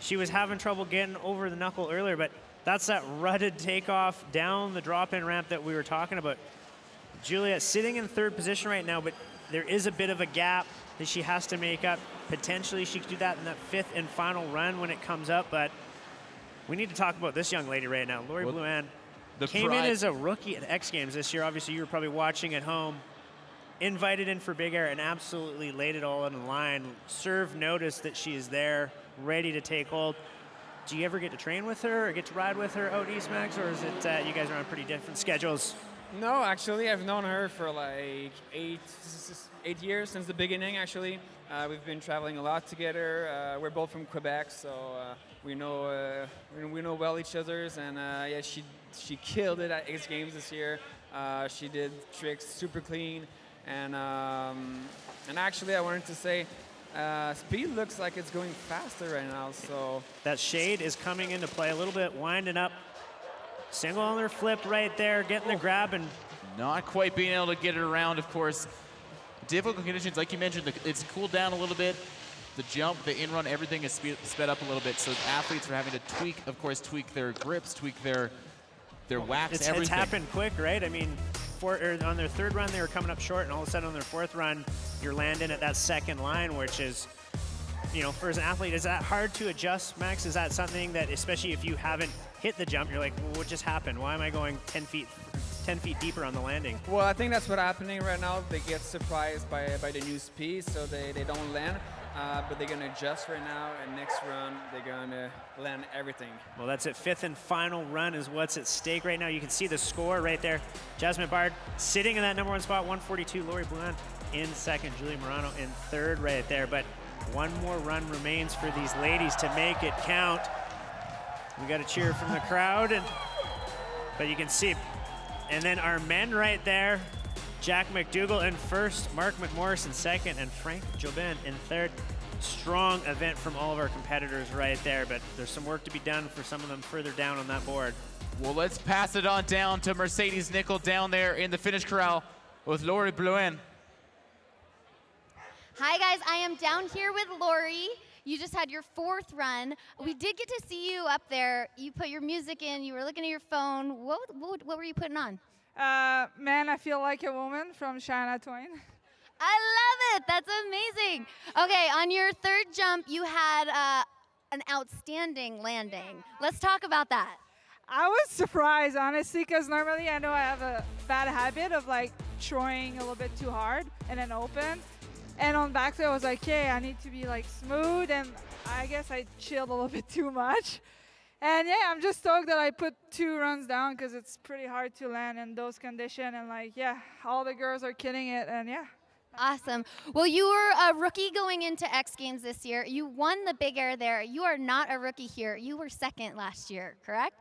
Speaker 1: She was having trouble getting over the knuckle earlier, but that's that rutted takeoff down the drop-in ramp that we were talking about. Juliet sitting in 3rd position right now, but there is a bit of a gap that she has to make up. Potentially she could do that in that 5th and final run when it comes up, but we need to talk about this young lady right now. Lori Bluin came in as a rookie at X Games this year. Obviously, you were probably watching at home. Invited in for Big Air and absolutely laid it all on the line. Serve notice that she is there, ready to take hold. Do you ever get to train with her or get to ride with her out east, Max, or is it you guys are on pretty different schedules?
Speaker 9: No, actually, I've known her for like 8 years, since the beginning, actually. We've been traveling a lot together. We're both from Quebec, so we know well each other's, and yeah, she killed it at X Games this year. She did tricks super clean, and actually, I wanted to say, speed looks like it's going faster right now, so.
Speaker 1: That shade is coming into play a little bit, winding up. Single on their flip right there, getting the grab and.
Speaker 2: Not quite being able to get it around, of course. Difficult conditions, like you mentioned, it's cooled down a little bit. The jump, the in-run, everything is sped up a little bit. So athletes are having to tweak, of course, tweak their grips, tweak their wax, everything.
Speaker 1: It's happened quick, right? I mean, on their 3rd run, they were coming up short, and all of a sudden on their 4th run, you're landing at that 2nd line, which is, you know, for an athlete, is that hard to adjust, Max? Is that something that, especially if you haven't hit the jump, you're like, well, what just happened? Why am I going 10 feet 10 feet deeper on the landing.
Speaker 9: Well, I think that's what's happening right now. They get surprised by the new speed, so they don't land. But they're going to adjust right now, and next run, they're going to land everything.
Speaker 1: Well, that's it. 5th and final run is what's at stake right now. You can see the score right there. Jasmine Bard sitting in that #1 spot, 142. Lori Blouin in 2nd. Julia Morano in 3rd right there. But one more run remains for these ladies to make it count. We got a cheer from the crowd, but you can see. And then our men right there, Jack McDougall in 1st, Mark McMorris in 2nd, and Frank Jobin in 3rd. Strong event from all of our competitors right there, but there's some work to be done for some of them further down on that board.
Speaker 2: Well, let's pass it on down to Mercedes Nickel down there in the finish corral with Lori Blouin.
Speaker 3: Hi guys, I am down here with Lori. You just had your 4th run. We did get to see you up there. You put your music in, you were looking at your phone. What were you putting on?
Speaker 11: Man, I Feel Like a Woman from Shania Twain.
Speaker 3: I love it, that's amazing. Okay, on your 3rd jump, you had an outstanding landing. Let's talk about that.
Speaker 11: I was surprised, honestly, because normally I know I have a bad habit of like throwing a little bit too hard and then open. And on backside, I was like, okay, I need to be like smooth, and I guess I chilled a little bit too much. And yeah, I'm just stoked that I put 2 runs down because it's pretty hard to land in those conditions. And like, yeah, all the girls are killing it, and yeah.
Speaker 3: Awesome. Well, you were a rookie going into X Games this year. You won the big air there. You are not a rookie here. You were 2nd last year, correct?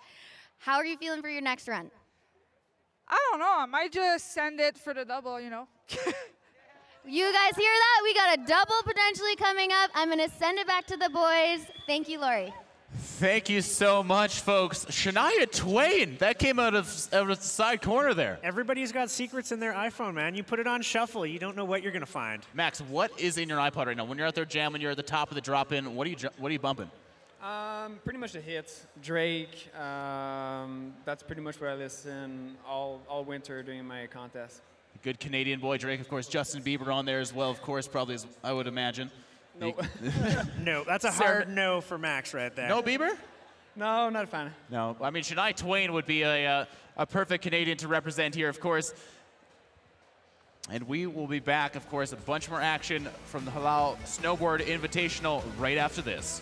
Speaker 3: How are you feeling for your next run?
Speaker 11: I don't know. I might just send it for the double, you know.
Speaker 3: You guys hear that? We got a double potentially coming up. I'm going to send it back to the boys. Thank you, Lori.
Speaker 2: Thank you so much, folks. Shania Twain, that came out of the side corner there.
Speaker 1: Everybody's got secrets in their iPhone, man. You put it on shuffle, you don't know what you're going to find.
Speaker 2: Max, what is in your iPod right now? When you're out there jamming, you're at the top of the drop-in, what are you bumping?
Speaker 9: Pretty much the hits. Drake, that's pretty much what I listen all winter during my contest.
Speaker 2: Good Canadian boy, Drake, of course. Justin Bieber on there as well, of course, probably, as I would imagine.
Speaker 9: No.
Speaker 1: No, that's a hard no for Max right there.
Speaker 2: No Bieber?
Speaker 9: No, not a fan.
Speaker 2: No, I mean, Shania Twain would be a perfect Canadian to represent here, of course. And we will be back, of course, a bunch more action from the Halaw Snowboard Invitational right after this.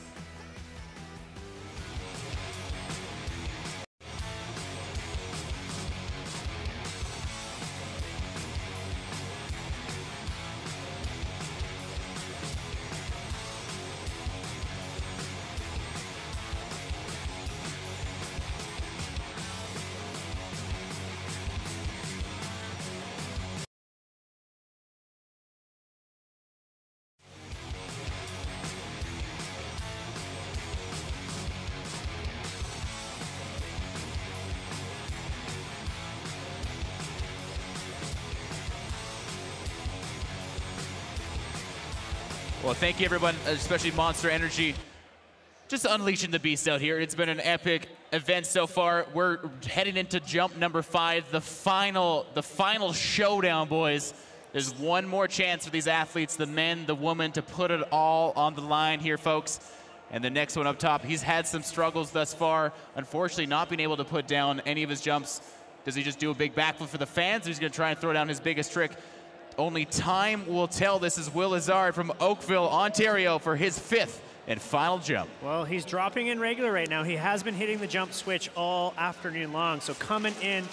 Speaker 2: Well, thank you, everyone, especially Monster Energy, just unleashing the beast out here. It's been an epic event so far. We're heading into jump number 5, the final showdown, boys. There's one more chance for these athletes, the men, the women, to put it all on the line here, folks. And the next one up top, he's had some struggles thus far. Unfortunately, not being able to put down any of his jumps. Does he just do a big backflip for the fans, or he's going to try and throw down his biggest trick? Only time will tell. This is Will Lazard from Oakville, Ontario, for his 5th and final jump.
Speaker 1: Well, he's dropping in regular right now. He has been hitting the jump switch all afternoon long. So coming in,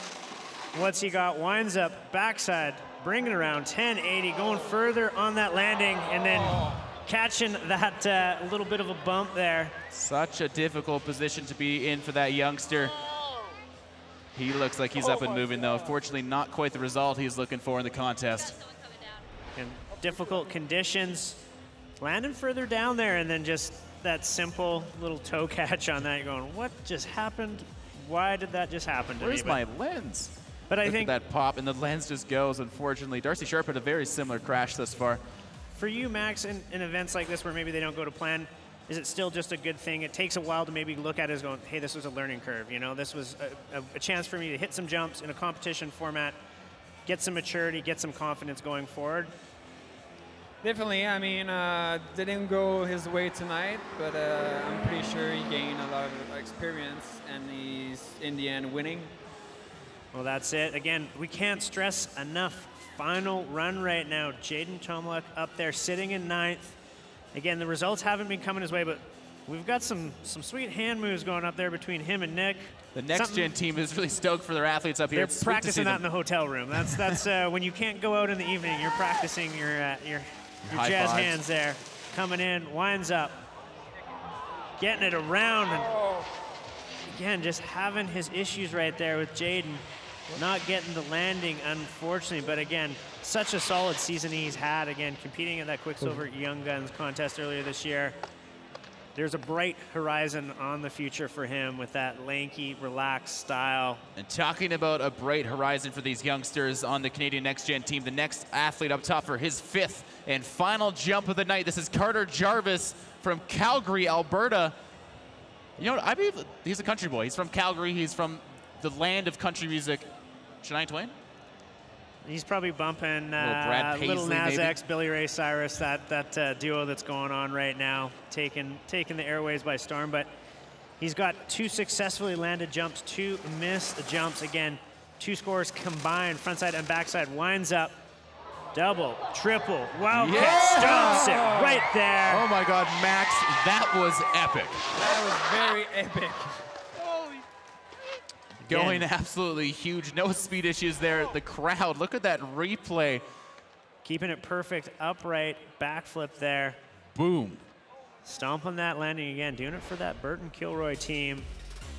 Speaker 1: what's he got? Winds up, backside, bringing around 1080, going further on that landing, and then catching that little bit of a bump there.
Speaker 2: Such a difficult position to be in for that youngster. He looks like he's up and moving, though. Fortunately, not quite the result he's looking for in the contest.
Speaker 1: In difficult conditions, landing further down there, and then just that simple little toe catch on that. You're going, what just happened? Why did that just happen to me?
Speaker 2: Where's my lens?
Speaker 1: But I think
Speaker 2: that pop, and the lens just goes, unfortunately. Darcy Sharp had a very similar crash thus far.
Speaker 1: For you, Max, in events like this where maybe they don't go to plan, is it still just a good thing? It takes a while to maybe look at it as going, hey, this was a learning curve. You know, this was a chance for me to hit some jumps in a competition format, get some maturity, get some confidence going forward.
Speaker 9: Definitely. I mean, didn't go his way tonight, but I'm pretty sure he gained a lot of experience, and he's in the end winning.
Speaker 1: Well, that's it. Again, we can't stress enough. Final run right now. Jaden Chomluk up there sitting in 9th. Again, the results haven't been coming his way, but we've got some sweet hand moves going up there between him and Nick.
Speaker 2: The next gen team is really stoked for their athletes up here.
Speaker 1: They're practicing that in the hotel room. That's when you can't go out in the evening. You're practicing your jazz hands there. Coming in, winds up, getting it around, and again, just having his issues right there with Jaden, not getting the landing, unfortunately. But again, such a solid season he's had. Again, competing at that Quicksilver Young Guns contest earlier this year. There's a bright horizon on the future for him with that lanky, relaxed style.
Speaker 2: And talking about a bright horizon for these youngsters on the Canadian Next Gen team, the next athlete up top for his 5th and final jump of the night. This is Carter Jarvis from Calgary, Alberta. You know what, I believe he's a country boy. He's from Calgary. He's from the land of country music. Shania Twain?
Speaker 1: He's probably bumping
Speaker 2: Little
Speaker 1: Nas X, Billy Ray Cyrus, that duo that's going on right now, taking the airways by storm. But he's got 2 successfully landed jumps, 2 missed jumps. Again, 2 scores combined, frontside and backside. Winds up, double, triple, wildcat, stomps it right there.
Speaker 2: Oh my God, Max, that was epic.
Speaker 9: That was very epic.
Speaker 2: Going absolutely huge. No speed issues there. The crowd, look at that replay.
Speaker 1: Keeping it perfect, upright, backflip there.
Speaker 2: Boom.
Speaker 1: Stomping that landing again, doing it for that Burton Kilroy team.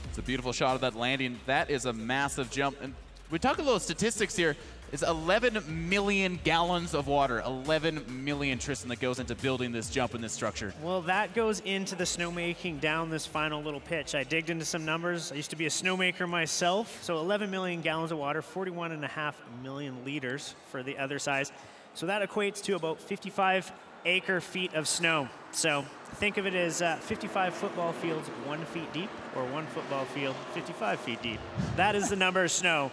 Speaker 2: It's a beautiful shot of that landing. That is a massive jump. And we talk a little statistics here. It's 11 million gallons of water, 11 million, Tristan, that goes into building this jump in this structure.
Speaker 1: Well, that goes into the snowmaking down this final little pitch. I digged into some numbers. I used to be a snowmaker myself. So 11 million gallons of water, 41.5 million liters for the other size. So that equates to about 55 acre-feet of snow. So think of it as 55 football fields 1 feet deep, or 1 football field 55 feet deep. That is the number of snow.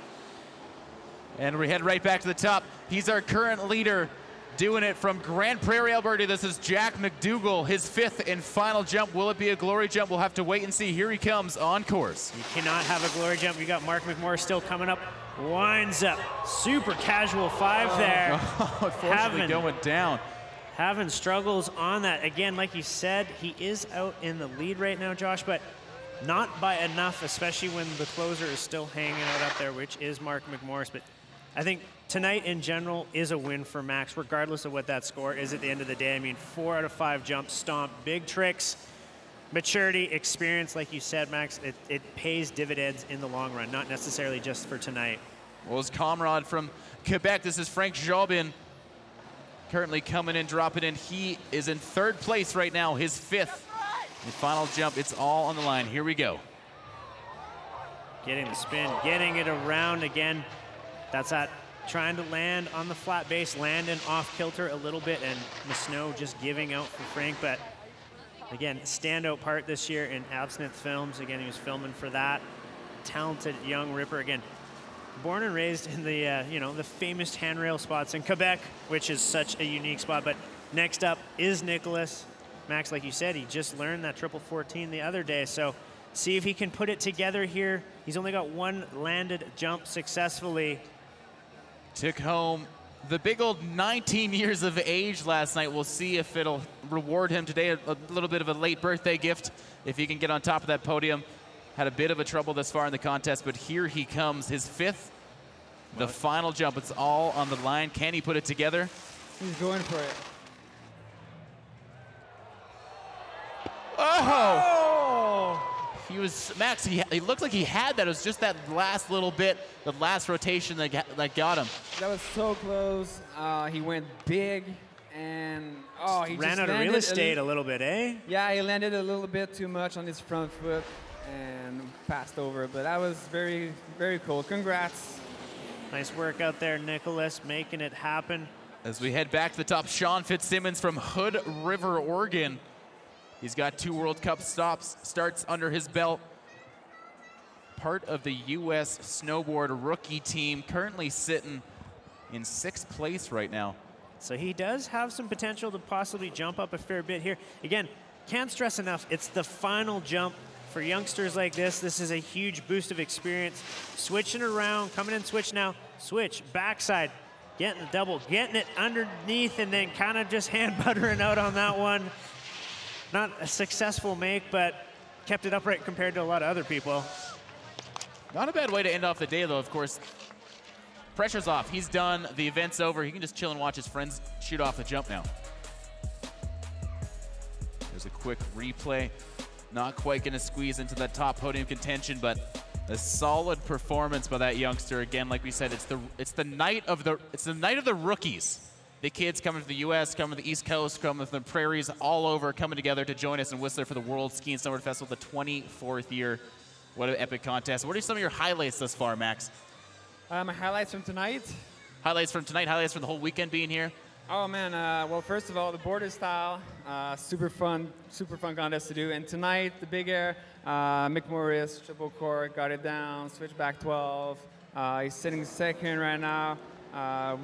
Speaker 2: And we head right back to the top. He's our current leader, doing it from Grand Prairie, Alberta. This is Jack McDougall, his 5th and final jump. Will it be a glory jump? We'll have to wait and see. Here he comes on course.
Speaker 1: You cannot have a glory jump. You got Mark McMorris still coming up. Winds up. Super casual 5 there.
Speaker 2: Unfortunately going down.
Speaker 1: Having struggles on that. Again, like you said, he is out in the lead right now, Josh, but not by enough, especially when the closer is still hanging out up there, which is Mark McMorris. But I think tonight in general is a win for Max, regardless of what that score is at the end of the day. I mean, 4 out of 5 jumps, stomp, big tricks, maturity, experience, like you said, Max, it pays dividends in the long run, not necessarily just for tonight.
Speaker 2: Well, his comrade from Quebec, this is Frank Jobin, currently coming in, dropping in. He is in 3rd place right now, his 5th. The final jump, it's all on the line. Here we go.
Speaker 1: Getting the spin, getting it around again. That's that trying to land on the flat base, landing off kilter a little bit, and the snow just giving out for Frank. But again, standout part this year in Absinthe Films. Again, he was filming for that. Talented young ripper. Again, born and raised in the the famous handrail spots in Quebec, which is such a unique spot. But next up is Nicholas. Max, like you said, he just learned that triple 14 the other day. So see if he can put it together here. He's only got 1 landed jump successfully.
Speaker 2: Took home the big old 19 years of age last night. We'll see if it'll reward him today. A little bit of a late birthday gift if he can get on top of that podium. Had a bit of a trouble thus far in the contest, but here he comes, his 5th, the final jump. It's all on the line. Can he put it together?
Speaker 9: He's going for it.
Speaker 2: Oh! He was, Max, he looked like he had that. It was just that last little bit, the last rotation that got him.
Speaker 9: That was so close. He went big, and he
Speaker 1: ran
Speaker 9: just
Speaker 1: out of real estate a little bit, eh?
Speaker 9: Yeah, he landed a little bit too much on his front foot and passed over. But that was very, very cool. Congrats.
Speaker 1: Nice work out there, Nicholas, making it happen.
Speaker 2: As we head back to the top, Sean Fitzsimmons from Hood River, Oregon. He's got 2 World Cup starts under his belt. Part of the U.S. snowboard rookie team, currently sitting in 6th place right now.
Speaker 1: So he does have some potential to possibly jump up a fair bit here. Again, can't stress enough, it's the final jump For youngsters like this is a huge boost of experience. Switching around, coming in switch now, switch, backside, getting the double, getting it underneath, and then kind of just hand buttering out on that one. Not a successful make, but kept it upright compared to a lot of other people.
Speaker 2: Not a bad way to end off the day, though, of course. Pressure's off. He's done. The event's over. He can just chill and watch his friends shoot off the jump now. There's a quick replay. Not quite going to squeeze into that top podium contention, but a solid performance by that youngster. Again, like we said, it's the night of the rookies. The kids coming from the U.S., coming to the East Coast, coming from the prairies, all over, coming together to join us in Whistler for the World Ski and Snowboard Festival, the 24th year. What an epic contest. What are some of your highlights thus far, Max?
Speaker 9: My highlights from tonight?
Speaker 2: Highlights from tonight, highlights from the whole weekend being here?
Speaker 9: Oh man, well first of all, the border style, super fun contest to do. And tonight, the big air, Mick Morris, triple cork, got it down, switch back 12. He's sitting second right now.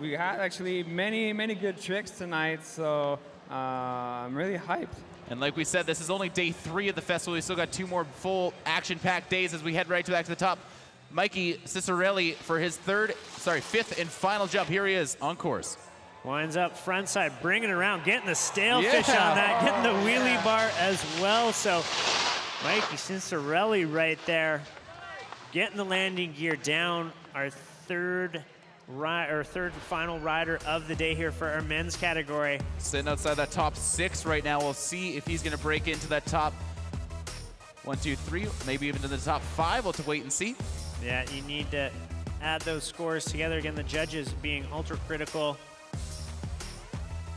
Speaker 9: We had actually many good tricks tonight, so I'm really hyped.
Speaker 2: And like we said, this is only day 3 of the festival. We still got 2 more full action-packed days as we head back to the top. Mikey Cicerelli for his 5th and final jump. Here he is on course.
Speaker 1: Winds up front side, bringing it around, getting the stale fish on that, getting the wheelie bar as well. So Mikey Cicerelli right there, getting the landing gear down. Our third final rider of the day here for our men's category.
Speaker 2: Sitting outside that top 6 right now. We'll see if he's going to break into that top 1, 2, 3, maybe even to the top 5. We'll have to wait and see.
Speaker 1: Yeah, you need to add those scores together. Again, the judges being ultra critical.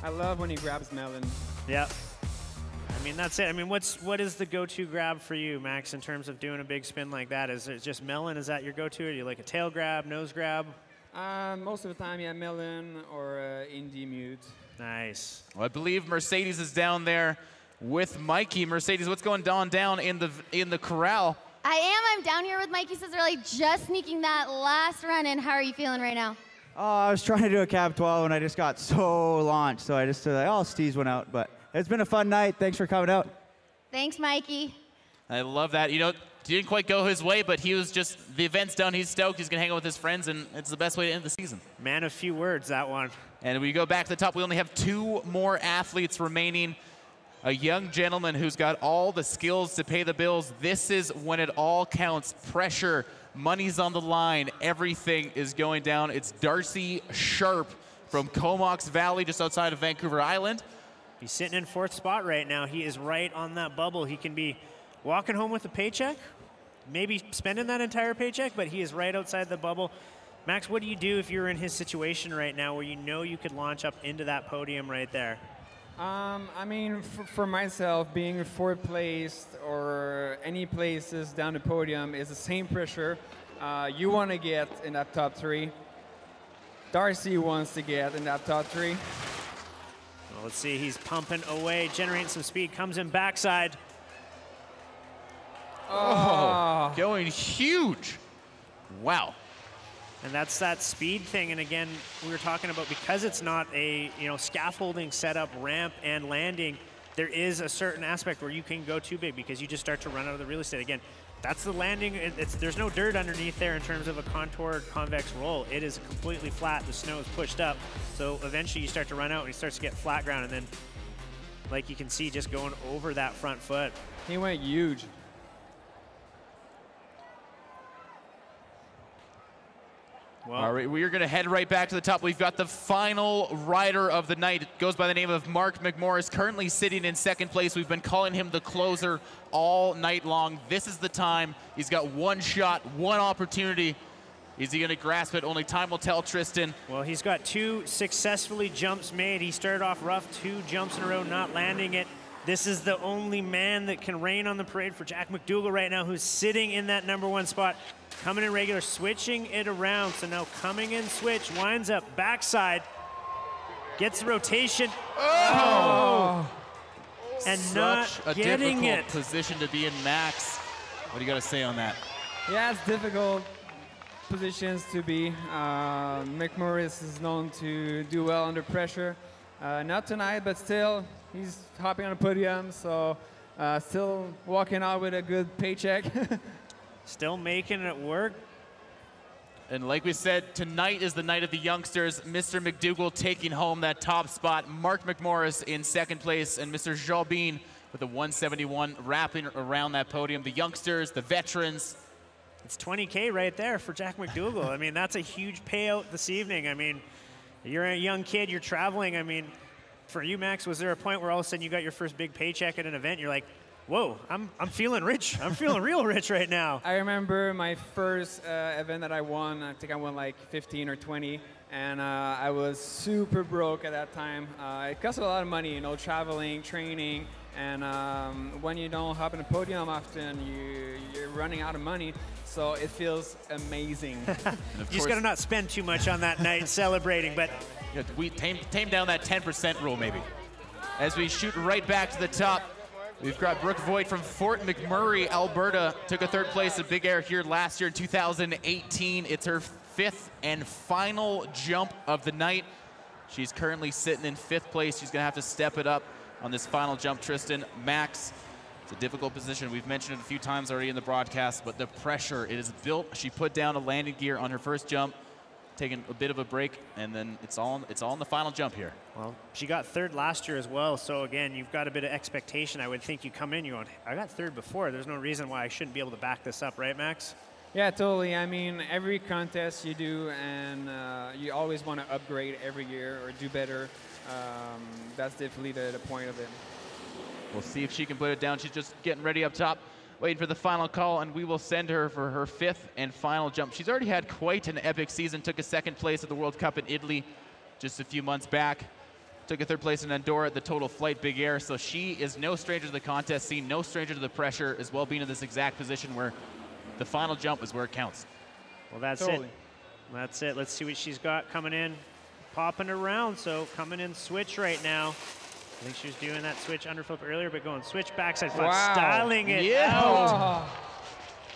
Speaker 9: I love when he grabs melon.
Speaker 1: Yep. I mean, that's it. I mean, what is the go-to grab for you, Max, in terms of doing a big spin like that? Is it just melon? Is that your go-to? Or do you like a tail grab, nose grab?
Speaker 9: Most of the time, yeah, melon or indie mute.
Speaker 1: Nice.
Speaker 2: Well, I believe Mercedes is down there with Mikey. Mercedes, what's going on down in the corral?
Speaker 3: I'm down here with Mikey Cicerelli, just sneaking that last run in. How are you feeling right now?
Speaker 6: Oh, I was trying to do a cab 12 and I just got so launched, so I just Steve's went out. But it's been a fun night. Thanks for coming out.
Speaker 3: Thanks, Mikey.
Speaker 2: I love that. You know, didn't quite go his way, but he was just, the event's done. He's stoked. He's going to hang out with his friends, and it's the best way to end the season.
Speaker 1: Man of few words, that one.
Speaker 2: And we go back to the top. We only have 2 more athletes remaining. A young gentleman who's got all the skills to pay the bills. This is when it all counts. Pressure, money's on the line, everything is going down. It's Darcy Sharp from Comox Valley, just outside of Vancouver Island.
Speaker 1: He's sitting in 4th spot right now. He is right on that bubble. He can be walking home with a paycheck, maybe spending that entire paycheck, but he is right outside the bubble. Max, what do you do if you're in his situation right now where you know you could launch up into that podium right there?
Speaker 9: I mean, for myself, being 4th placed or any places down the podium is the same pressure. You want to get in that top 3. Darcy wants to get in that top 3.
Speaker 1: Well, let's see, he's pumping away, generating some speed, comes in backside.
Speaker 2: Oh, going huge. Wow.
Speaker 1: And that's that speed thing. And again, we were talking about, because it's not a scaffolding setup, ramp and landing, there is a certain aspect where you can go too big because you just start to run out of the real estate. Again, that's the landing. There's no dirt underneath there in terms of a contoured convex roll. It is completely flat. The snow is pushed up. So eventually you start to run out and it starts to get flat ground. And then, like you can see, just going over that front foot.
Speaker 9: He went huge.
Speaker 2: Well, all right, we are going to head right back to the top. We've got the final rider of the night. It goes by the name of Mark McMorris, currently sitting in 2nd place. We've been calling him the closer all night long. This is the time. He's got 1 shot, 1 opportunity. Is he going to grasp it? Only time will tell, Tristan.
Speaker 1: Well, he's got 2 successfully jumps made. He started off rough, 2 jumps in a row, not landing it. This is the only man that can rain on the parade for Jack McDougall right now, who's sitting in that #1 spot. Coming in regular, switching it around. So now coming in switch, winds up backside, gets the rotation.
Speaker 2: Oh!
Speaker 1: And
Speaker 2: Such
Speaker 1: not
Speaker 2: a
Speaker 1: getting
Speaker 2: difficult
Speaker 1: it.
Speaker 2: position to be in, Max. What do you got to say on that?
Speaker 9: Yeah, it's difficult positions to be. Mick Morris is known to do well under pressure. Not tonight, but still, he's hopping on the podium, so Still walking out with a good paycheck.
Speaker 1: Still making it work.
Speaker 2: And like we said, tonight is the night of the youngsters. Mr. McDougall taking home that top spot. Mark McMorris in second place, and Mr. Jobin with a 171 wrapping around that podium. The youngsters, the veterans.
Speaker 1: It's 20K right there for Jack McDougall. I mean, that's a huge payout this evening. I mean, you're a young kid, you're traveling. I mean, for you, Max, was there a point where all of a sudden you got your first big paycheck at an event? You're like, whoa, I'm feeling rich. I'm feeling real rich right now.
Speaker 9: I remember my first event that I won. I think I won like 15 or 20, and I was super broke at that time. It cost a lot of money, you know, traveling, training, and when you don't hop on a podium often, you're running out of money. So it feels amazing.
Speaker 1: You just got to not spend too much on that night celebrating, but
Speaker 2: yeah, we tame down that 10% rule maybe. As we shoot right back to the top, we've got Brooke Voigt from Fort McMurray, Alberta. Took a third place at Big Air here last year in 2018. It's her 5th and final jump of the night. She's currently sitting in 5th place. She's gonna have to step it up on this final jump. Tristan, Max, it's a difficult position. We've mentioned it a few times already in the broadcast, but the pressure, it is built. She put down a landing gear on her first jump, taking a bit of a break, and then it's all in the final jump here.
Speaker 1: Well, she got 3rd last year as well, so again, you've got a bit of expectation. I would think you come in, you going, I got 3rd before. There's no reason why I shouldn't be able to back this up, right, Max?
Speaker 9: Yeah, totally. I mean, every contest you do, and you always want to upgrade every year or do better. That's definitely the point of it.
Speaker 2: We'll see if she can put it down. She's just getting ready up top, waiting for the final call, and we will send her for her 5th and final jump. She's already had quite an epic season. Took a 2nd place at the World Cup in Italy just a few months back. Took a 3rd place in Andorra at the Total Flight Big Air. So she is no stranger to the contest scene, no stranger to the pressure, as well being in this exact position where the final jump is where it counts.
Speaker 1: Well, that's it. That's it. Let's see what she's got coming in. Popping around, so coming in switch right now. I think she was doing that switch underflip earlier, but going switch backside flip, styling it out.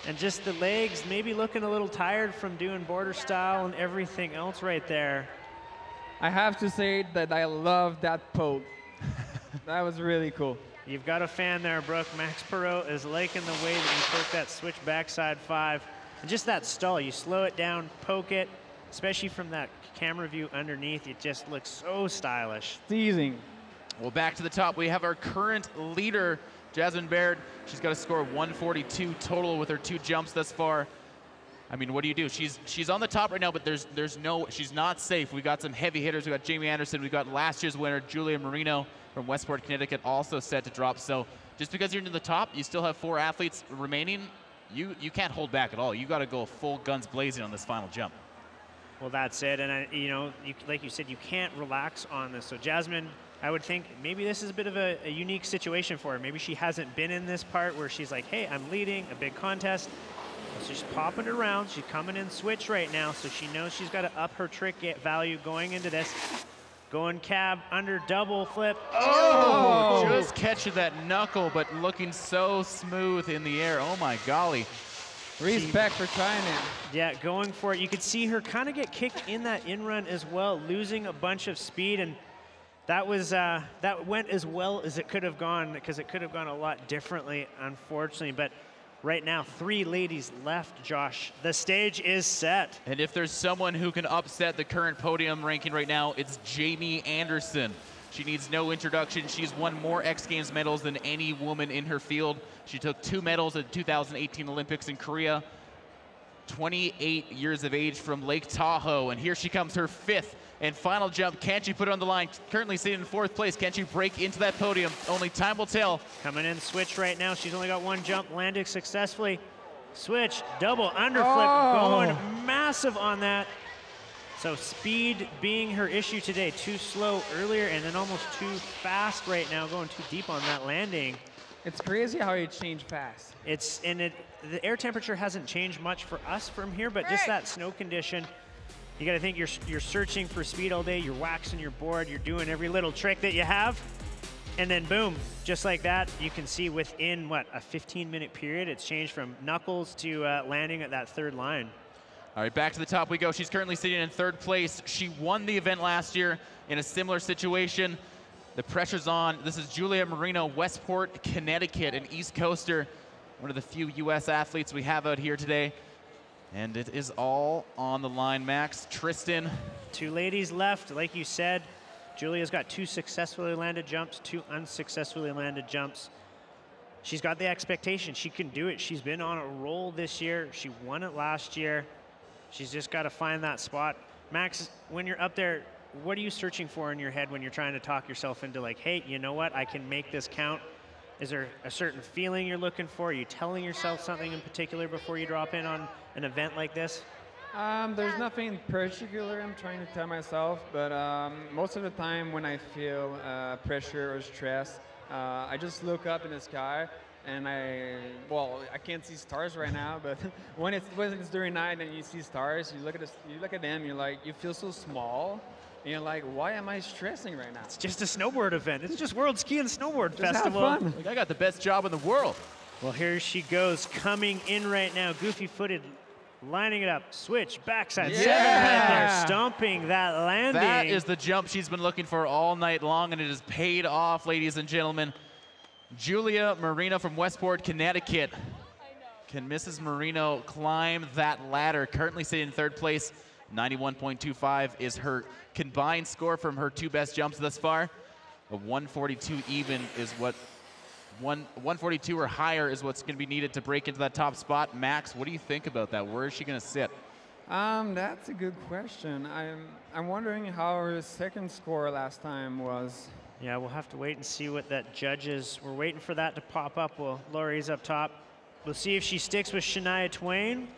Speaker 1: And just the legs maybe looking a little tired from doing border style and everything else right there.
Speaker 9: I have to say that I love that poke. That was really cool.
Speaker 1: You've got a fan there, Brooke. Max Perot is liking the way that you poke that switch backside 5. And just that stall, you slow it down, poke it, especially from that camera view underneath. It just looks so stylish.
Speaker 9: Teasing.
Speaker 2: Well, back to the top, we have our current leader, Jasmine Baird. She's got a score of 142 total with her 2 jumps thus far. I mean, what do you do? She's on the top right now, but she's not safe. We got some heavy hitters. We got Jamie Anderson. We got last year's winner, Julia Marino from Westport, Connecticut, also set to drop. So just because you're near the top, you still have 4 athletes remaining. You can't hold back at all. You got to go full guns blazing on this final jump.
Speaker 1: Well, that's it. And you know, like you said, you can't relax on this. So Jasmine, I would think maybe this is a bit of a unique situation for her. Maybe she hasn't been in this part where she's like, hey, I'm leading a big contest. So she's popping it around. She's coming in switch right now, so she knows she's got to up her trick value going into this. Going cab under double flip.
Speaker 2: Oh! Just catching that knuckle, but looking so smooth in the air. Oh my golly.
Speaker 9: Respect for trying it.
Speaker 1: Yeah, going for it. You could see her kind of get kicked in that in run as well, losing a bunch of speed, and that went as well as it could have gone, because it could have gone a lot differently, unfortunately. But right now, 3 ladies left, Josh. The stage is set.
Speaker 2: And if there's someone who can upset the current podium ranking right now, it's Jamie Anderson. She needs no introduction. She's won more X Games medals than any woman in her field. She took 2 medals at the 2018 Olympics in Korea. 28 years of age from Lake Tahoe. And here she comes, her 5th and final jump. Can she put it on the line? Currently sitting in 4th place. Can she break into that podium? Only time will tell.
Speaker 1: Coming in switch right now. She's only got 1 jump, landed successfully. Switch, double underflip, going massive on that. So speed being her issue today. Too slow earlier and then almost too fast right now, going too deep on that landing.
Speaker 9: It's crazy how you change fast.
Speaker 1: The air temperature hasn't changed much for us from here, but just that snow condition. You got to think you're searching for speed all day. You're waxing your board. You're doing every little trick that you have. And then boom, just like that, you can see within, what, a 15-minute period, it's changed from knuckles to landing at that 3rd line.
Speaker 2: All right, back to the top we go. She's currently sitting in 3rd place. She won the event last year in a similar situation. The pressure's on. This is Julia Marino, Westport, Connecticut, an East Coaster, one of the few U.S. athletes we have out here today. And it is all on the line, Max. Tristan.
Speaker 1: 2 ladies left. Like you said, Julia's got 2 successfully landed jumps, 2 unsuccessfully landed jumps. She's got the expectation. She can do it. She's been on a roll this year. She won it last year. She's just got to find that spot. Max, when you're up there, what are you searching for in your head when you're trying to talk yourself into like, hey, you know what? I can make this count. Is there a certain feeling you're looking for? Are you telling yourself something in particular before you drop in on an event like this?
Speaker 9: There's nothing in particular I'm trying to tell myself, but most of the time when I feel pressure or stress, I just look up in the sky and I can't see stars right now, but when it's during night and you see stars, you look at them, you're like, you feel so small. And you're like, why am I stressing right now?
Speaker 1: It's just a snowboard event. It's just World Ski and Snowboard
Speaker 9: Just
Speaker 1: Festival.
Speaker 9: have fun.
Speaker 2: Like, I got the best job in the world.
Speaker 1: Well, here she goes, coming in right now, goofy-footed, lining it up, switch, backside,
Speaker 2: Yeah.
Speaker 1: right there, stomping that landing.
Speaker 2: That is the jump she's been looking for all night long, and it has paid off, ladies and gentlemen. Julia Marino from Westport, Connecticut. Can Mrs. Marino climb that ladder? Currently sitting in 3rd place. 91.25 is her combined score from her 2 best jumps thus far. A 142 even is what 142 or higher is what's going to be needed to break into that top spot. Max, what do you think about that? Where is she going to sit?
Speaker 9: That's a good question. I'm wondering how her second score last time was.
Speaker 1: Yeah, we'll have to wait and see what that judges. We're waiting for that to pop up. Well, Lori's up top. We'll see if she sticks with Shania Twain.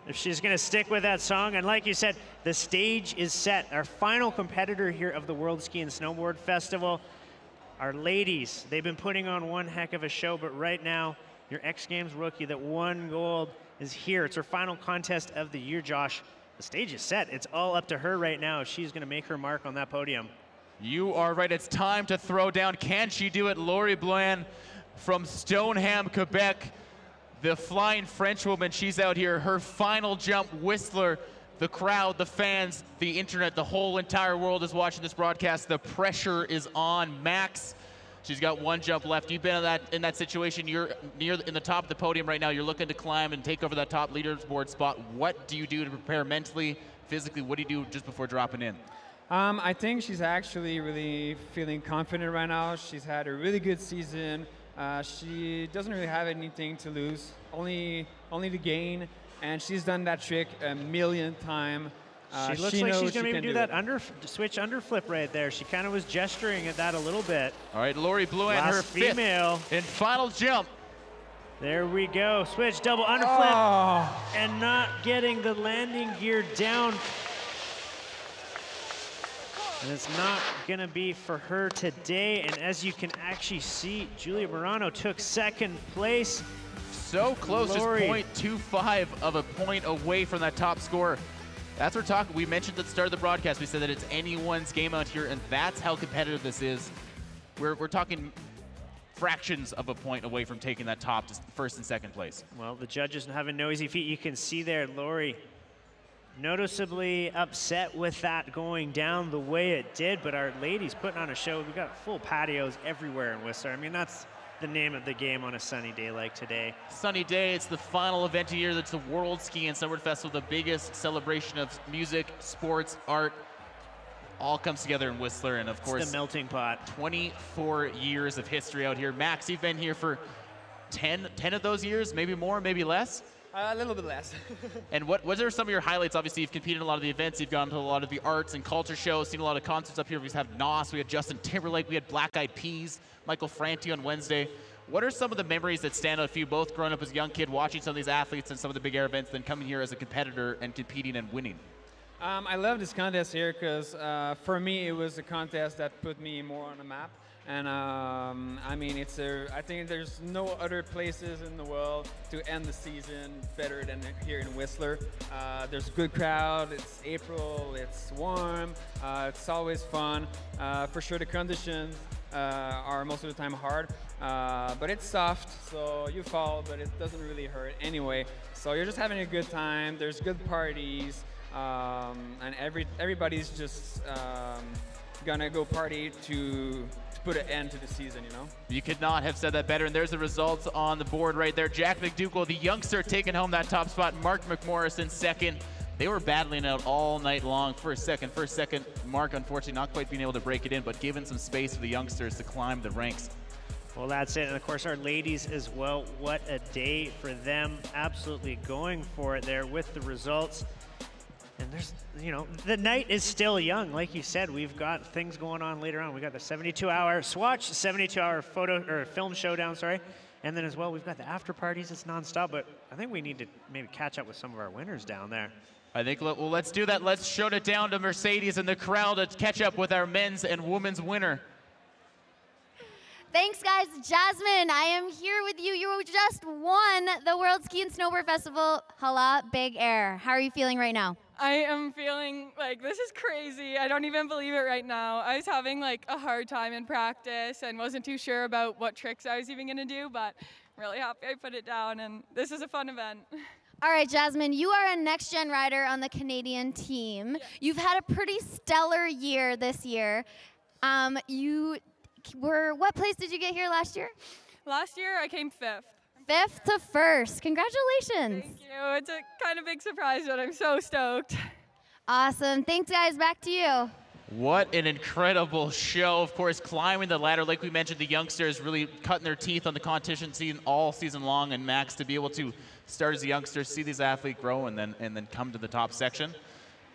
Speaker 1: If she's going to stick with that song. And like you said, the stage is set. Our final competitor here of the World Ski and Snowboard Festival, our ladies. They've been putting on one heck of a show, but right now, your X Games rookie that won gold is here. It's her final contest of the year, Josh. The stage is set. It's all up to her right now if she's going to make her mark on that podium.
Speaker 2: You are right. It's time to throw down. Can she do it? Laurie Blanc from Stoneham, Quebec. The flying Frenchwoman, she's out here. Her final jump, Whistler, the crowd, the fans, the internet, the whole entire world is watching this broadcast. The pressure is on. Max, she's got 1 jump left. You've been in that situation. You're in the top of the podium right now. You're looking to climb and take over that top leaderboard spot. What do you do to prepare mentally, physically? What do you do just before dropping in?
Speaker 9: I think she's actually really feeling confident right now. She's had a really good season. She doesn't really have anything to lose, only to gain, and she's done that trick a million times.
Speaker 1: She looks like she's going to do that switch underflip right there. She kind of was gesturing at that a little bit.
Speaker 2: All right, Laurie Blanc, her
Speaker 1: female.
Speaker 2: 5th and final jump.
Speaker 1: There we go. Switch, double underflip, and not getting the landing gear down. And it's not going to be for her today. And as you can actually see, Julia Marino took 2nd place.
Speaker 2: So close,
Speaker 1: Laurie.
Speaker 2: just 0.25 of a point away from that top score. That's what we're talking. We mentioned at the start of the broadcast, we said that it's anyone's game out here, and that's how competitive this is. We're talking fractions of a point away from taking that top to 1st and 2nd place.
Speaker 1: Well, the judges having noisy feet. You can see there, Laurie noticeably upset with that going down the way it did, but our ladies putting on a show. We've got full patios everywhere in Whistler. I mean, that's the name of the game on a sunny day like today.
Speaker 2: Sunny day, it's the final event of the year. That's the World Ski and Snowboard Festival, the biggest celebration of music, sports, art, all comes together in Whistler, and of course,
Speaker 1: it's the melting pot.
Speaker 2: 24 years of history out here. Max, you've been here for 10 of those years, maybe more, maybe less?
Speaker 9: A little bit less.
Speaker 2: And what are some of your highlights? Obviously, you've competed in a lot of the events. You've gone to a lot of the arts and culture shows, seen a lot of concerts up here. We had Nos, we had Justin Timberlake, we had Black Eyed Peas, Michael Franti on Wednesday. What are some of the memories that stand out for you, both growing up as a young kid, watching some of these athletes and some of the big air events, then coming here as a competitor and competing and winning?
Speaker 9: I love this contest here because for me, it was a contest that put me more on the map. And I mean, I think there's no other places in the world to end the season better than here in Whistler. There's a good crowd, it's April, it's warm, it's always fun. For sure the conditions are most of the time hard, but it's soft, so you fall, but it doesn't really hurt anyway. So you're just having a good time, there's good parties, and everybody's just gonna go party to put an end to the season, you know?
Speaker 2: You could not have said that better, and there's the results on the board right there. Jack McDougall, the youngster, taking home that top spot. Mark McMorris in second. They were battling out all night long for second. Mark, unfortunately, not quite being able to break it in, but giving some space for the youngsters to climb the ranks.
Speaker 1: Well, that's it. And of course, our ladies as well. What a day for them. Absolutely going for it there with the results. And there's, you know, the night is still young. Like you said, we've got things going on later on. We got the 72-hour swatch, 72-hour photo or film showdown, sorry. And then as well, we've got the after parties. It's nonstop. But I think we need to maybe catch up with some of our winners down there.
Speaker 2: I think, well, let's do that. Let's show it down to Mercedes and the crowd to catch up with our men's and women's winner.
Speaker 3: Thanks, guys. Jasmine, I am here with you. You just won the World Ski and Snowboard Festival Halaw Big Air. How are you feeling right now?
Speaker 12: I am feeling like this is crazy. I don't even believe it right now. I was having like a hard time in practice and wasn't too sure about what tricks I was even going to do, but I'm really happy I put it down, and this is a fun event.
Speaker 3: All right, Jasmine, you are a next-gen rider on the Canadian team. Yeah. You've had a pretty stellar year this year. What place did you get here last year?
Speaker 12: Last year, I came 5th.
Speaker 3: 5th to 1st. Congratulations.
Speaker 12: Thank you. It's a kind of big surprise, but I'm so stoked.
Speaker 3: Awesome. Thanks, guys. Back to you.
Speaker 2: What an incredible show. Of course, climbing the ladder, like we mentioned, the youngsters really cutting their teeth on the competition scene all season long, and Max, to be able to start as a youngster, see these athletes grow, and then come to the top section.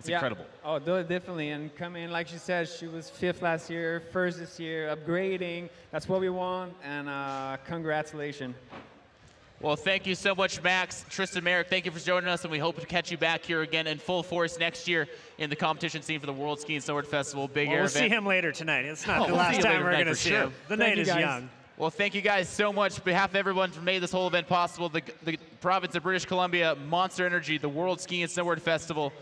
Speaker 2: It's incredible.
Speaker 9: Oh, definitely. And come in, like she said, she was 5th last year, 1st this year, upgrading. That's what we want, and congratulations.
Speaker 2: Well, thank you so much, Max. Tristan Merrick, thank you for joining us, and we hope to catch you back here again in full force next year in the competition scene for the World Ski and Snowboard Festival Big Air event.
Speaker 1: We'll see him later tonight. It's not the last time we're going to see him. The night is young.
Speaker 2: Well, thank you guys so much. On behalf of everyone who made this whole event possible, the province of British Columbia, Monster Energy, the World Ski and Snowboard Festival,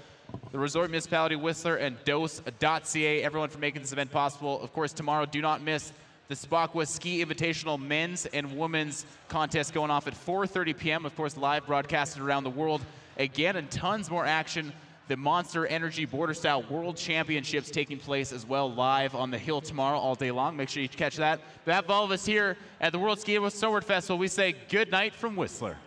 Speaker 2: the Resort Municipality Whistler, and Dose.ca, everyone for making this event possible. Of course, tomorrow, do not miss the Spokwa Ski Invitational men's and women's contest going off at 4:30 p.m. Of course, live broadcasted around the world again, and tons more action. The Monster Energy Border Style World Championships taking place as well live on the hill tomorrow all day long. Make sure you catch that. On behalf of all of us here at the World Ski and Snowboard Festival, we say good night from Whistler.